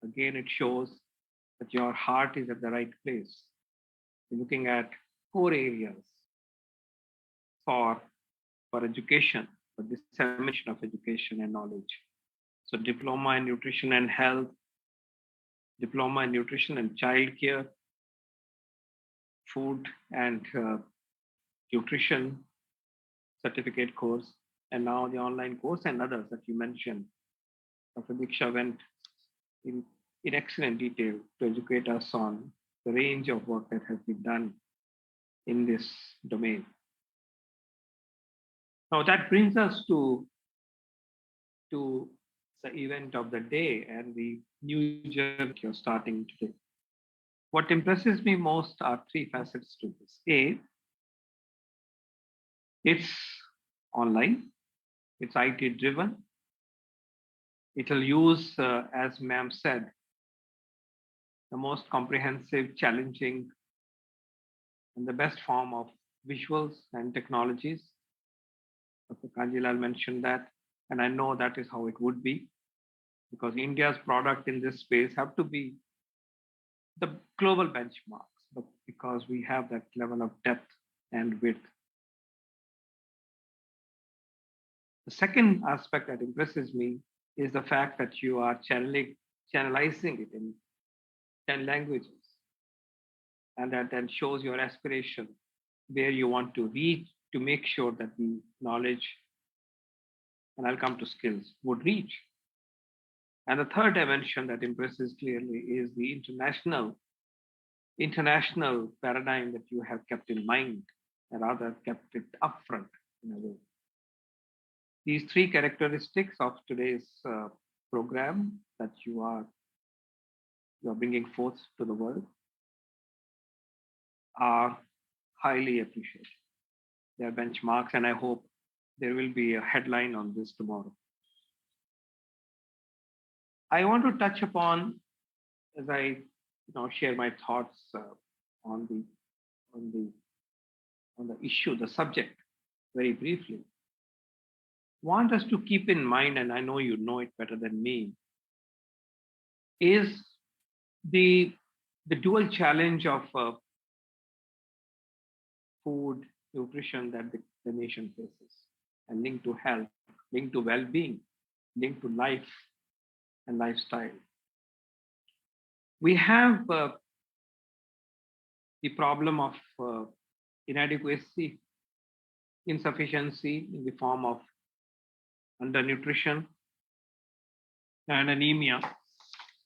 Again, it shows that your heart is at the right place. You're looking at 4 areas for education, for dissemination of education and knowledge. So diploma in nutrition and health, diploma in nutrition and childcare, food and nutrition certificate course, and now the online course and others that you mentioned. Dr. Diksha went in excellent detail to educate us on the range of work that has been done in this domain. Now that brings us to the event of the day and the new journey you're starting today. What impresses me most are 3 facets to this. A, it's online, it's IT driven. It'll use, as ma'am said, the most comprehensive, challenging, and the best form of visuals and technologies. Dr. Kanjilal mentioned that, and I know that is how it would be, because India's product in this space have to be the global benchmarks, but because we have that level of depth and width. The second aspect that impresses me is the fact that you are channelizing it in 10 languages. And that then shows your aspiration where you want to reach to make sure that the knowledge, and I'll come to skills, would reach. And the third dimension that impresses clearly is the international paradigm that you have kept in mind, and rather kept it upfront in a way. These 3 characteristics of today's program that you are bringing forth to the world are highly appreciated. They are benchmarks, and I hope there will be a headline on this tomorrow. I want to touch upon, as I share my thoughts on the issue, the subject, very briefly. Want us to keep in mind, and I know you know it better than me, is the dual challenge of food, nutrition that the nation faces, and linked to health, linked to well-being, linked to life and lifestyle. We have the problem of inadequacy, insufficiency in the form of undernutrition and anemia,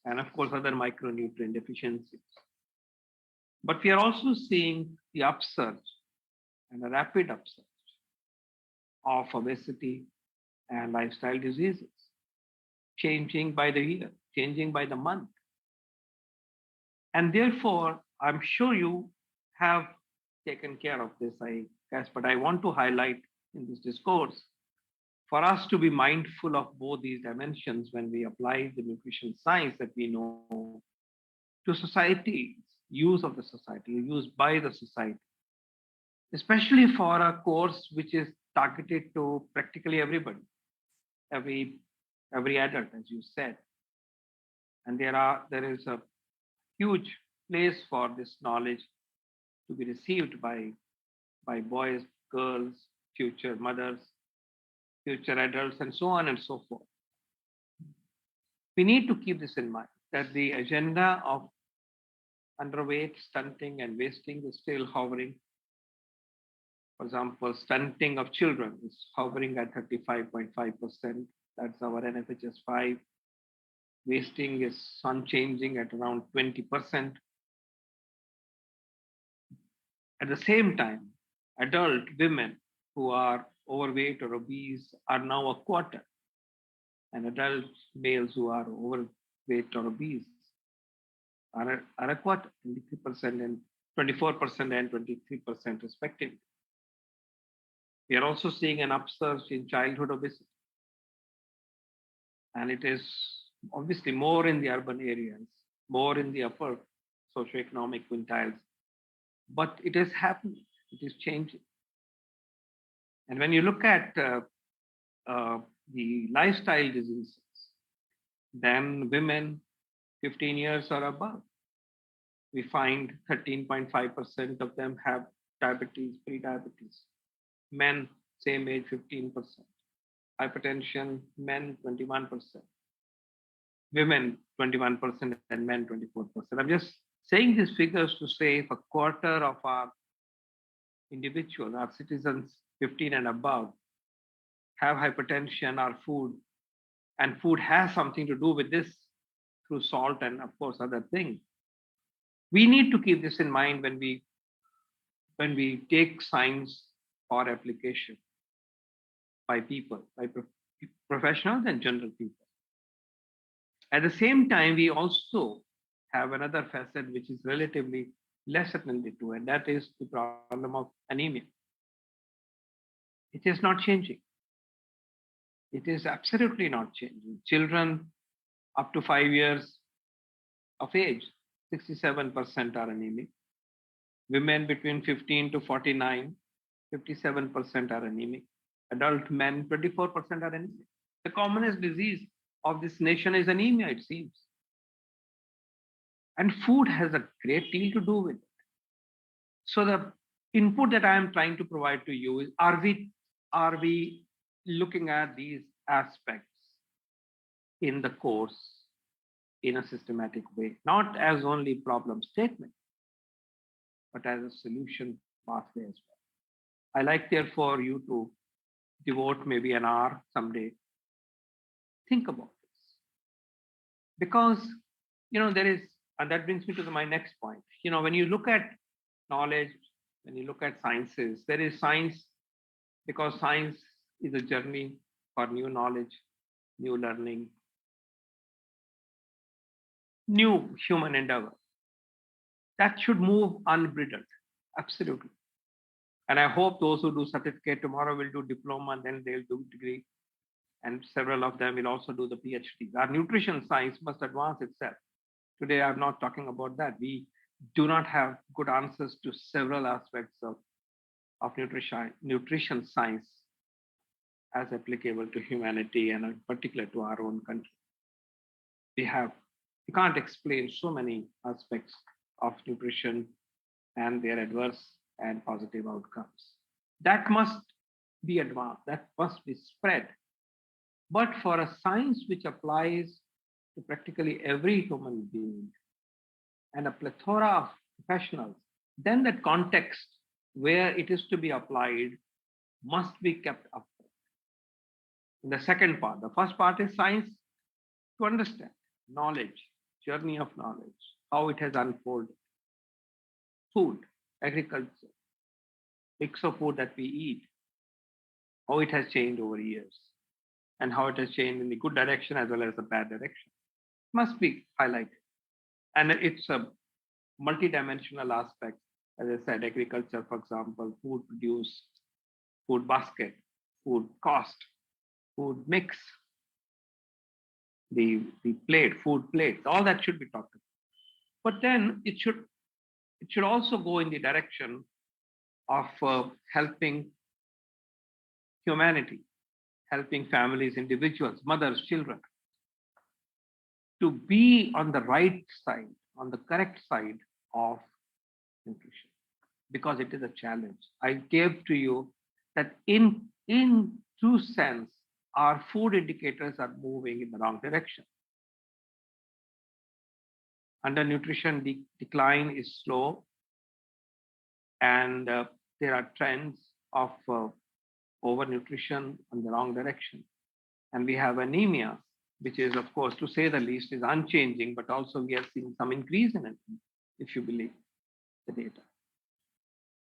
and of course other micronutrient deficiencies. But we are also seeing the upsurge, and a rapid upsurge, of obesity and lifestyle diseases, changing by the year, changing by the month. And therefore, I'm sure you have taken care of this, I guess, but I want to highlight in this discourse for us to be mindful of both these dimensions when we apply the nutrition science that we know to society's use of the society, used by the society, especially for a course which is targeted to practically everybody, every adult, as you said. And there is a huge place for this knowledge to be received by boys, girls, future mothers, future adults, and so on and so forth. We need to keep this in mind that the agenda of underweight, stunting, and wasting is still hovering. For example, stunting of children is hovering at 35.5%. That's our NFHS 5. Wasting is unchanging at around 20%. At the same time, adult women who are overweight or obese are now a quarter, and adult males who are overweight or obese are a quarter, 23% and 24% and 23% respectively. We are also seeing an upsurge in childhood obesity, and it is obviously more in the urban areas, more in the upper socioeconomic quintiles, but it is happening, it is changing. And when you look at the lifestyle diseases, then women 15 years or above, we find 13.5% of them have diabetes, pre-diabetes. Men, same age, 15%. Hypertension, men, 21%. Women, 21%, and men, 24%. I'm just saying these figures to say if a quarter of our individuals, our citizens 15 and above, have hypertension or food, and food has something to do with this through salt and of course other things. We need to keep this in mind when we take science for application by people, by professionals and general people. At the same time, we also have another facet which is relatively less attended to, and that is the problem of anemia. It is not changing. It is absolutely not changing. Children up to 5 years of age, 67% are anemic. Women between 15 to 49, 57% are anemic. Adult men, 24% are anemic. The commonest disease of this nation is anemia, it seems. And food has a great deal to do with it. So the input that I am trying to provide to you is, are we looking at these aspects in the course in a systematic way, not as only problem statement, but as a solution pathway as well. I like therefore you to devote maybe an hour someday. Think about this. Because, there is, and that brings me to my next point. When you look at knowledge, when you look at sciences, there is science because science is a journey for new knowledge, new learning, new human endeavor. That should move unbridled, absolutely. And I hope those who do certificate tomorrow will do diploma and then they'll do degree. And several of them will also do the PhD. Our nutrition science must advance itself. Today, I'm not talking about that. We do not have good answers to several aspects of nutrition science as applicable to humanity and in particular to our own country. We can't explain so many aspects of nutrition and their adverse and positive outcomes. That must be advanced, that must be spread. But for a science which applies to practically every human being and a plethora of professionals, then that context where it is to be applied must be kept up. In the second part, the first part is science to understand knowledge, journey of knowledge, how it has unfolded. Food, agriculture, mix of food that we eat, how it has changed over years. and how it has changed in the good direction as well as the bad direction must be highlighted. And it's a multidimensional aspect. As I said, agriculture, for example, food produce, food basket, food cost, food mix, the plate, food plates, all that should be talked about. But then it should also go in the direction of helping humanity, helping families, individuals, mothers, children, to be on the right side, on the correct side of nutrition, because it is a challenge. I gave to you that in true sense, our food indicators are moving in the wrong direction. Undernutrition decline is slow, and there are trends of overnutrition in the wrong direction. And we have anemia, which is, of course, to say the least, is unchanging, but also we are seeing some increase in it, if you believe the data.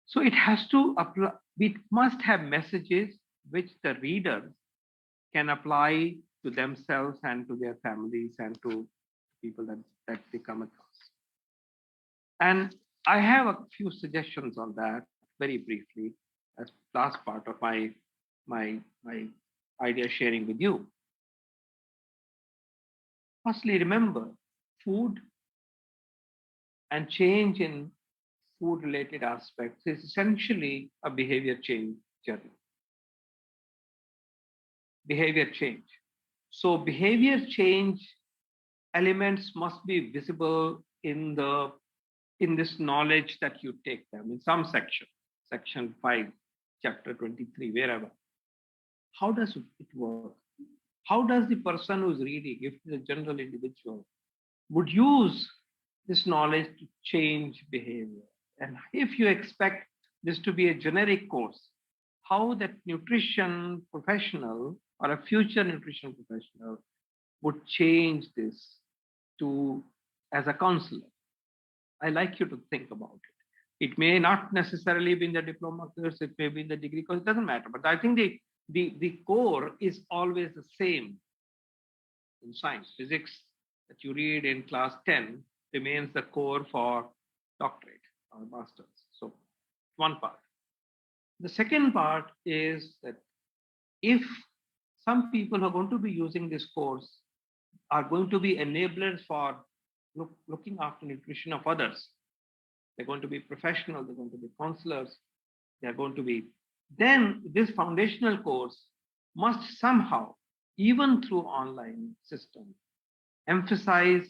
So it has to apply, we must have messages which the readers can apply to themselves and to their families and to people that they come across. And I have a few suggestions on that very briefly as last part of my idea sharing with you. Firstly, remember, food and change in food related aspects is essentially a behavior change journey. Behavior change. So behavior change elements must be visible in this knowledge that you take them in some section 5, chapter 23, wherever. How does it work? How does the person who's reading, if it's a general individual, would use this knowledge to change behavior? And if you expect this to be a generic course, how that nutrition professional or a future nutrition professional would change this to as a counselor? I like you to think about it. It may not necessarily be in the diploma course, it may be in the degree course, it doesn't matter. But I think the core is always the same in science. Physics that you read in class 10 remains the core for doctorate or master's. So one part. The second part is that if some people who are going to be using this course are going to be enablers for looking after nutrition of others, they're going to be professionals, they're going to be counselors, they're going to be, then this foundational course must somehow, even through online system, emphasize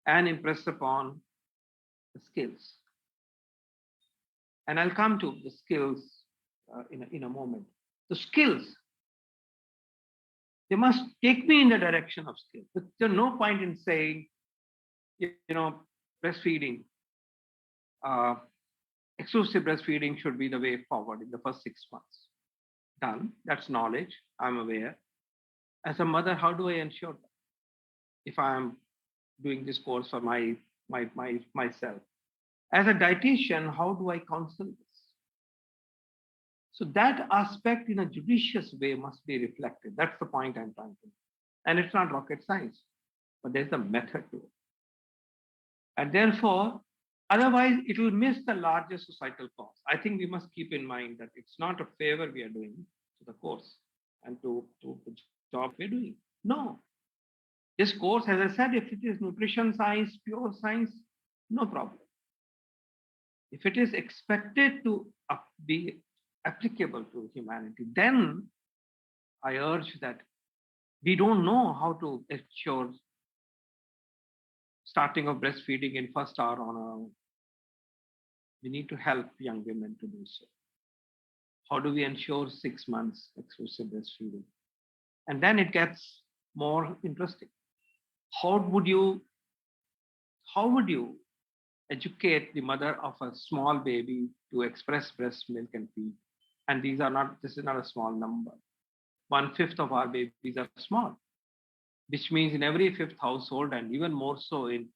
and impress upon the skills. And I'll come to the skills in a moment. The skills, they must take me in the direction of skills. There's no point in saying, breastfeeding, exclusive breastfeeding should be the way forward in the first 6 months. Done. That's knowledge. I'm aware. As a mother, how do I ensure that? If I'm doing this course for myself. As a dietitian, how do I counsel this? So that aspect in a judicious way must be reflected. That's the point I'm trying to make. And it's not rocket science, but there's a method to it. And therefore, otherwise, it will miss the larger societal cause. I think we must keep in mind that it's not a favor we are doing to the course and to the job we're doing. No. This course, as I said, if it is nutrition science, pure science, no problem. If it is expected to be applicable to humanity, then I urge that we don't know how to ensure starting of breastfeeding in first hour on our own. We need to help young women to do so. How do we ensure 6 months exclusive breastfeeding? And then it gets more interesting. How would you educate the mother of a small baby to express breast milk and feed? And this is not a small number. 1/5 of our babies are small, which means in every 5th household, and even more so in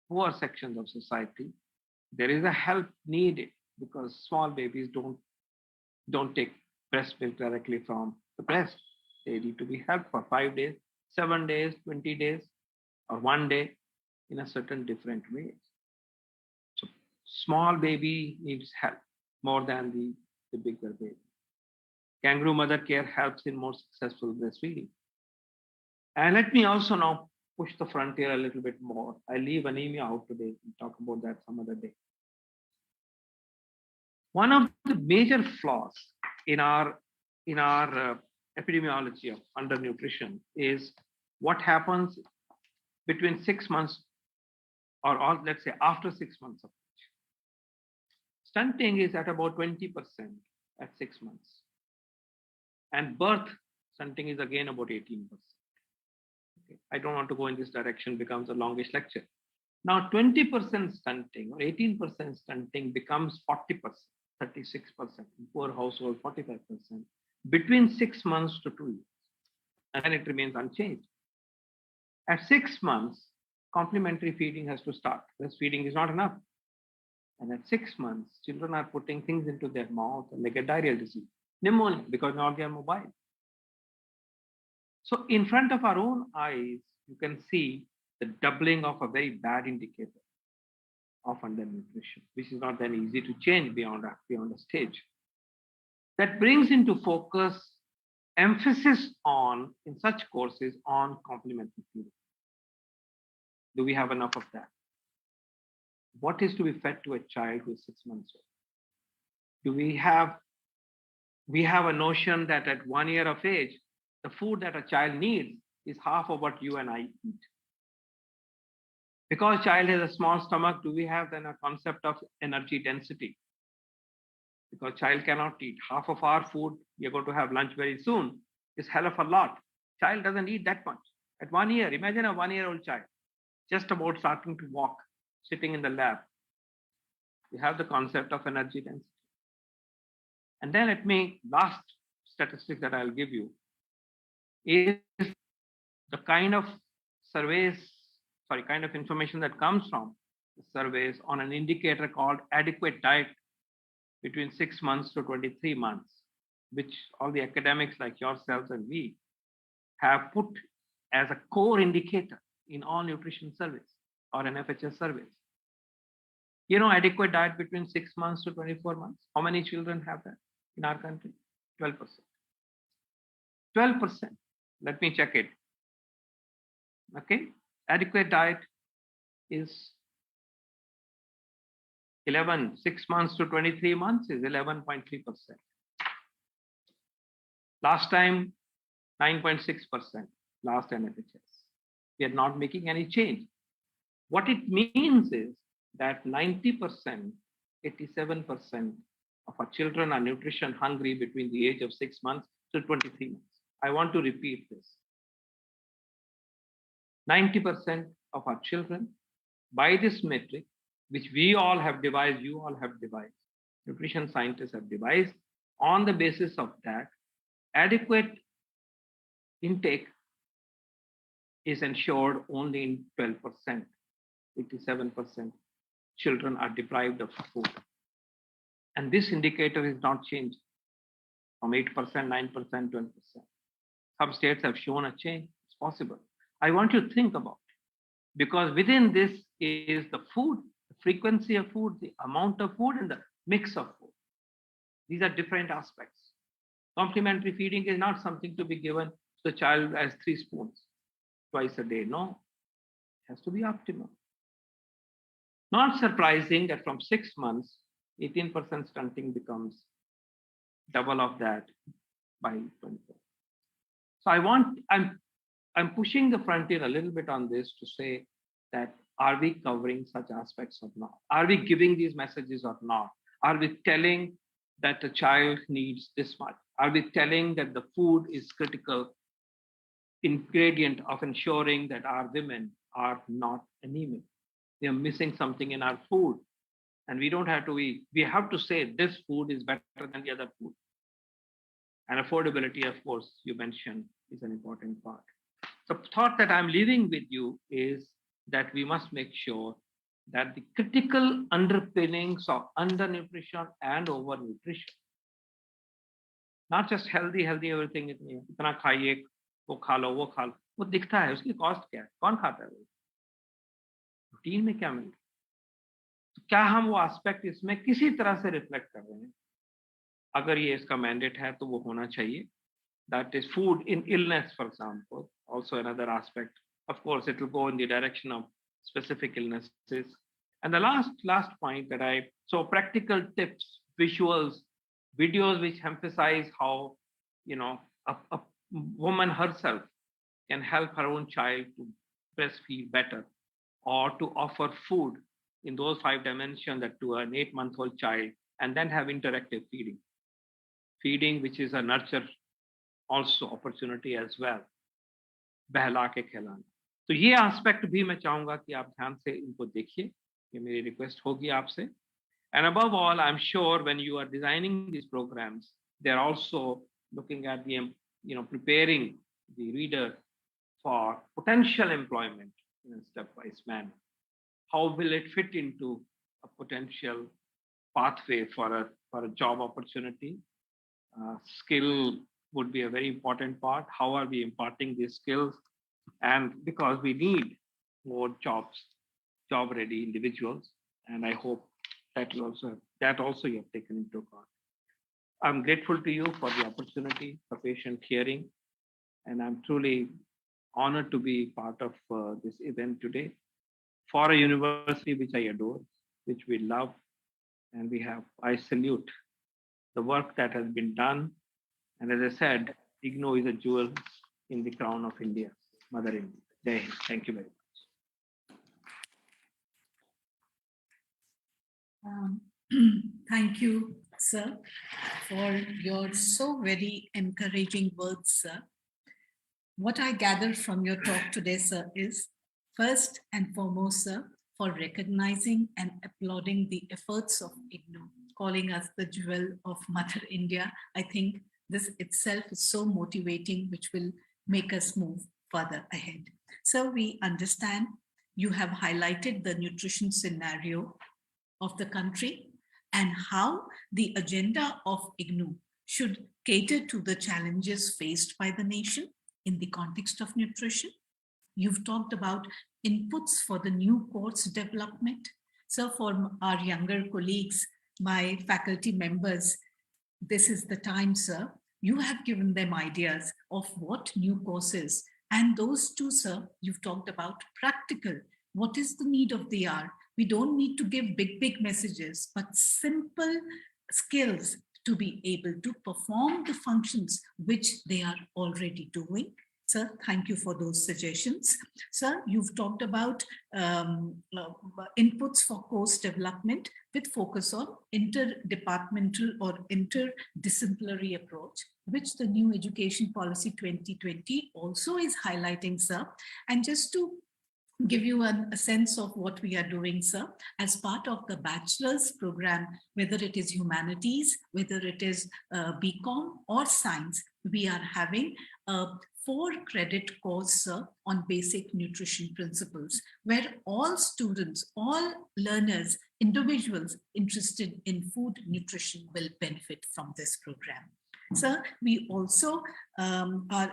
poor sections of society, there is a help needed because small babies don't take breast milk directly from the breast. They need to be helped for 5 days, 7 days, 20 days, or 1 day in a certain different ways. So small baby needs help more than the bigger baby. Kangaroo mother care helps in more successful breastfeeding. And let me also now push the frontier a little bit more. I leave anemia out today. We'll talk about that some other day. One of the major flaws in our epidemiology of undernutrition is what happens between 6 months or let's say after 6 months of age. Stunting is at about 20% at 6 months. And birth stunting is again about 18%. Okay. I don't want to go in this direction, becomes a longish lecture. Now 20% stunting or 18% stunting becomes 40%, 36%, in poor household 45%, between 6 months to 2 years. And then it remains unchanged. At 6 months, complementary feeding has to start. Breastfeeding is not enough. And at 6 months, children are putting things into their mouth and they get diarrheal disease, pneumonia, because now they are mobile. So in front of our own eyes, you can see the doubling of a very bad indicator of undernutrition, which is not then easy to change beyond a stage. That brings into focus emphasis on, in such courses, on complementary feeding. Do we have enough of that? What is to be fed to a child who is 6 months old? Do we have a notion that at 1 year of age, the food that a child needs is half of what you and I eat? Because child has a small stomach, do we have then a concept of energy density? Because child cannot eat. Half of our food, you're going to have lunch very soon, is hell of a lot. Child doesn't eat that much. At 1 year, imagine a 1-year-old child, just about starting to walk, sitting in the lab. You have the concept of energy density. And then last statistic that I'll give you is the kind of information that comes from the surveys on an indicator called adequate diet between 6 months to 23 months, which all the academics like yourselves and we have put as a core indicator in all nutrition surveys or an FHS surveys. You know, adequate diet between 6 months to 24 months. How many children have that in our country? 12%. 12%. Let me check it. Okay. Adequate diet is 6 months to 23 months is 11.3%. Last time, 9.6%, last NFHS. We are not making any change. What it means is that 90%, 87% of our children are nutrition hungry between the age of 6 months to 23 months. I want to repeat this. 90% of our children, by this metric, which we all have devised, you all have devised, nutrition scientists have devised, on the basis of that, adequate intake is ensured only in 12%. 87% children are deprived of food. And this indicator is not changed from 8%, 9%, 12%. Some states have shown a change. It's possible. I want you to think about it, because within this is the food, the frequency of food, the amount of food, and the mix of food. These are different aspects. Complementary feeding is not something to be given to the child as 3 spoons twice a day. No, it has to be optimal. Not surprising that from 6 months, 18% stunting becomes double of that by 24. So I'm pushing the frontier a little bit on this to say that, are we covering such aspects or not? Are we giving these messages or not? Are we telling that the child needs this much? Are we telling that the food is critical ingredient of ensuring that our women are not anemic? We are missing something in our food, and we don't have to. We have to say this food is better than the other food. And affordability, of course, you mentioned, is an important part. The thought that I'm leaving with you is that we must make sure that the critical underpinnings of undernutrition and overnutrition Not just healthy everything, इतना खाइए, वो खा लो, वो दिखता है, उसकी cost क्या है, कौन खाता है वो, रूटीन में क्या मिल रहा है, तो क्या हम वो एस्पेक्ट इसमें किसी तरह से रिफ्लेक्ट कर रहे हैं? अगर ये इसका मैंडेट है तो वो होना चाहिए. That is food in illness, for example, also another aspect. Of course, it will go in the direction of specific illnesses. And the last point that so practical tips, visuals, videos which emphasize how, a woman herself can help her own child to breastfeed better, or to offer food in those 5 dimensions that to an 8-month-old child, and then have interactive feeding, which is a nurture also opportunity as well. बहला के खिलाना. तो ये aspect भी मैं चाहूंगा कि आप ध्यान से इनको देखिए, ये मेरी रिक्वेस्ट होगी आपसे. And above all, I'm sure when you are designing these programs, they're also looking at the, preparing the reader for potential employment in a stepwise manner. How will it fit into a potential pathway for a job opportunity? Skill would be a very important part. How are we imparting these skills? And because we need more job-ready individuals, and I hope that also you have taken into account. I'm grateful to you for the opportunity, for patient hearing, and I'm truly honored to be part of this event today for a university which I adore, which we love, and I salute the work that has been done. And as I said, IGNOU is a jewel in the crown of India, Mother India. Jai Hind. Thank you very much. Thank you, sir, for your so very encouraging words, sir. What I gather from your talk today, sir, is first and foremost, sir, for recognizing and applauding the efforts of IGNOU, calling us the jewel of Mother India. I think this itself is so motivating, which will make us move further ahead. So we understand you have highlighted the nutrition scenario of the country and how the agenda of IGNOU should cater to the challenges faced by the nation in the context of nutrition. You've talked about inputs for the new course development. So for our younger colleagues, my faculty members, this is the time, sir. You have given them ideas of what new courses, and those two, sir, you've talked about practical. What is the need of the hour? We don't need to give big messages, but simple skills to be able to perform the functions which they are already doing. Sir, thank you for those suggestions. Sir, you've talked about inputs for course development with focus on interdepartmental or interdisciplinary approach, which the new Education Policy 2020 also is highlighting, sir. And just to give you a sense of what we are doing, sir, as part of the bachelor's program, whether it is humanities, whether it is BCom or science, we are having a 4-credit course, sir, on basic nutrition principles, where all students, all learners, individuals interested in food nutrition will benefit from this program. Sir, we also,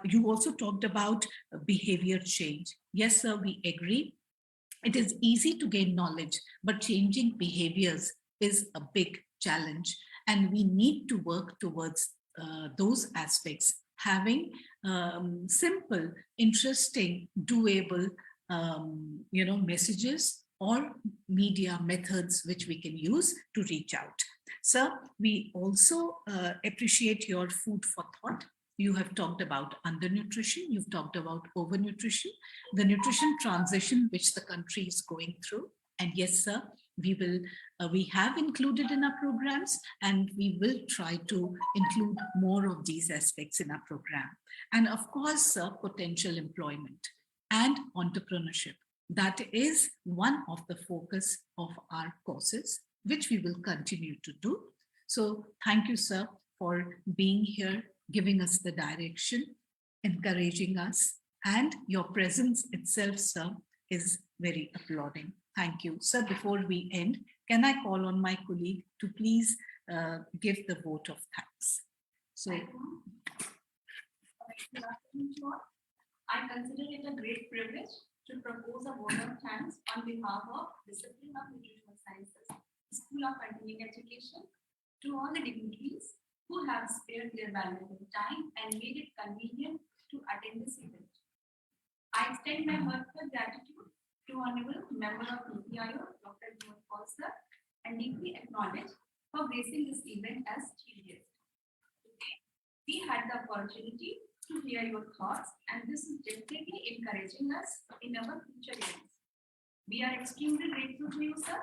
you also talked about behavior change. Yes, sir, we agree. It is easy to gain knowledge, but changing behaviors is a big challenge. And we need to work towards those aspects, having simple, interesting, doable, messages or media methods which we can use to reach out. Sir, we also appreciate your food for thought. You have talked about undernutrition, you've talked about overnutrition, the nutrition transition which the country is going through. And yes, sir, we have included in our programs, and we will try to include more of these aspects in our program. And of course, sir, potential employment and entrepreneurship. That is one of the focus of our courses, which we will continue to do. So thank you, sir, for being here, giving us the direction, encouraging us, and your presence itself, sir, is very applauding. Thank you. Sir, before we end, can I call on my colleague to please give the vote of thanks? So afternoon to all. I consider it a great privilege to propose a vote of thanks on behalf of Discipline of Nutritional Sciences, School of Continuing Education, to all the dignitaries who have spared their valuable time and made it convenient to attend this event. I extend my heartfelt gratitude to Honorable Member of NITI, Dr. Vinod Paul sir, and deeply acknowledge for gracing this event as chief guest. Today, we had the opportunity to hear your thoughts, and this is definitely encouraging us in our future events. We are extremely grateful to you, sir,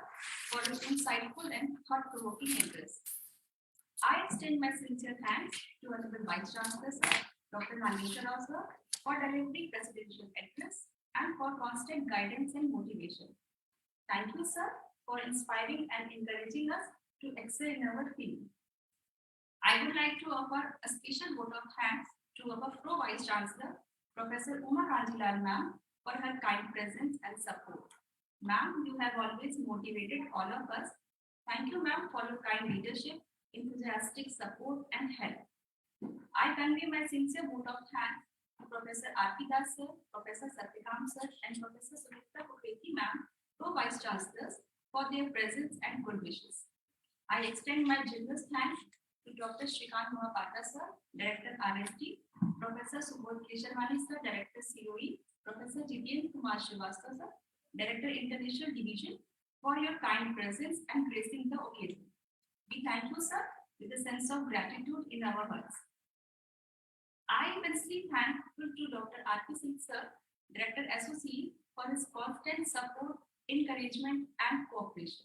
for your insightful and thought-provoking address. I extend my sincere thanks to Honorable Vice Chancellor, sir, Dr. Nandeshwar sir, for delivering presidential address and for constant guidance and motivation. Thank you, sir, for inspiring and encouraging us to excel in our field. I would like to offer a special vote of thanks to our Pro Vice Chancellor, Professor Uma Kanjilal ma'am, for her kind presence and support. Ma'am, you have always motivated all of us. Thank you, ma'am, for your kind leadership, enthusiastic support, and help. I convey my sincere vote of thanks to Professor R.P. Das sir, Professor Satyakam sir, and Professor Sumitra Kupeti ma'am, Pro Vice Chancellors, for their presence and good wishes. I extend my generous thanks to Dr. Shrikant Mohapatra sir, Director RSD, Professor Subodh Kesharwani sir, Director COE, Professor Jiten Kumar Srivastava sir, Director International Division, for your kind presence and gracing the occasion. We thank you, sir, with a sense of gratitude in our hearts. I immensely thankful to Dr. R.P. Singh sir, Director SOC, for his constant support, encouragement, and cooperation.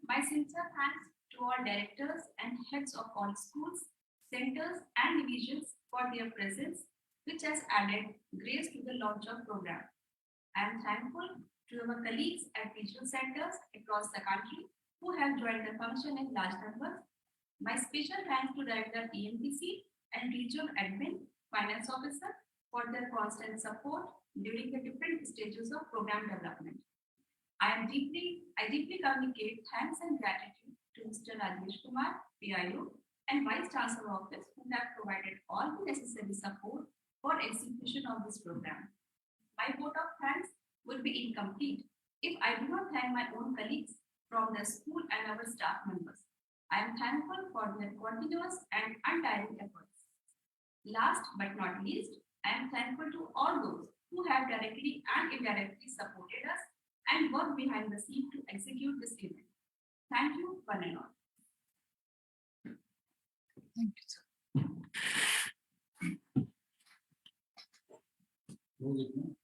My sincere thanks to all directors and heads of all schools, centers, and divisions for their presence, which has added grace to the launch of program. I am thankful to our colleagues at regional centers across the country who have joined the function in large numbers. My special thanks to Director EMPC and Regional Admin Finance Officer for their constant support during the different stages of program development. I deeply communicate thanks and gratitude to Mr. Rajesh Kumar, PIO, and Vice Chancellor Office, who have provided all the necessary support for execution of this program. My vote of thanks would be incomplete if I do not thank my own colleagues from the school and our staff members. I am thankful for their continuous and untiring efforts. Last but not least, I am thankful to all those who have directly and indirectly supported us and worked behind the scenes to execute this event. Thank you, one and all. Thank you, sir.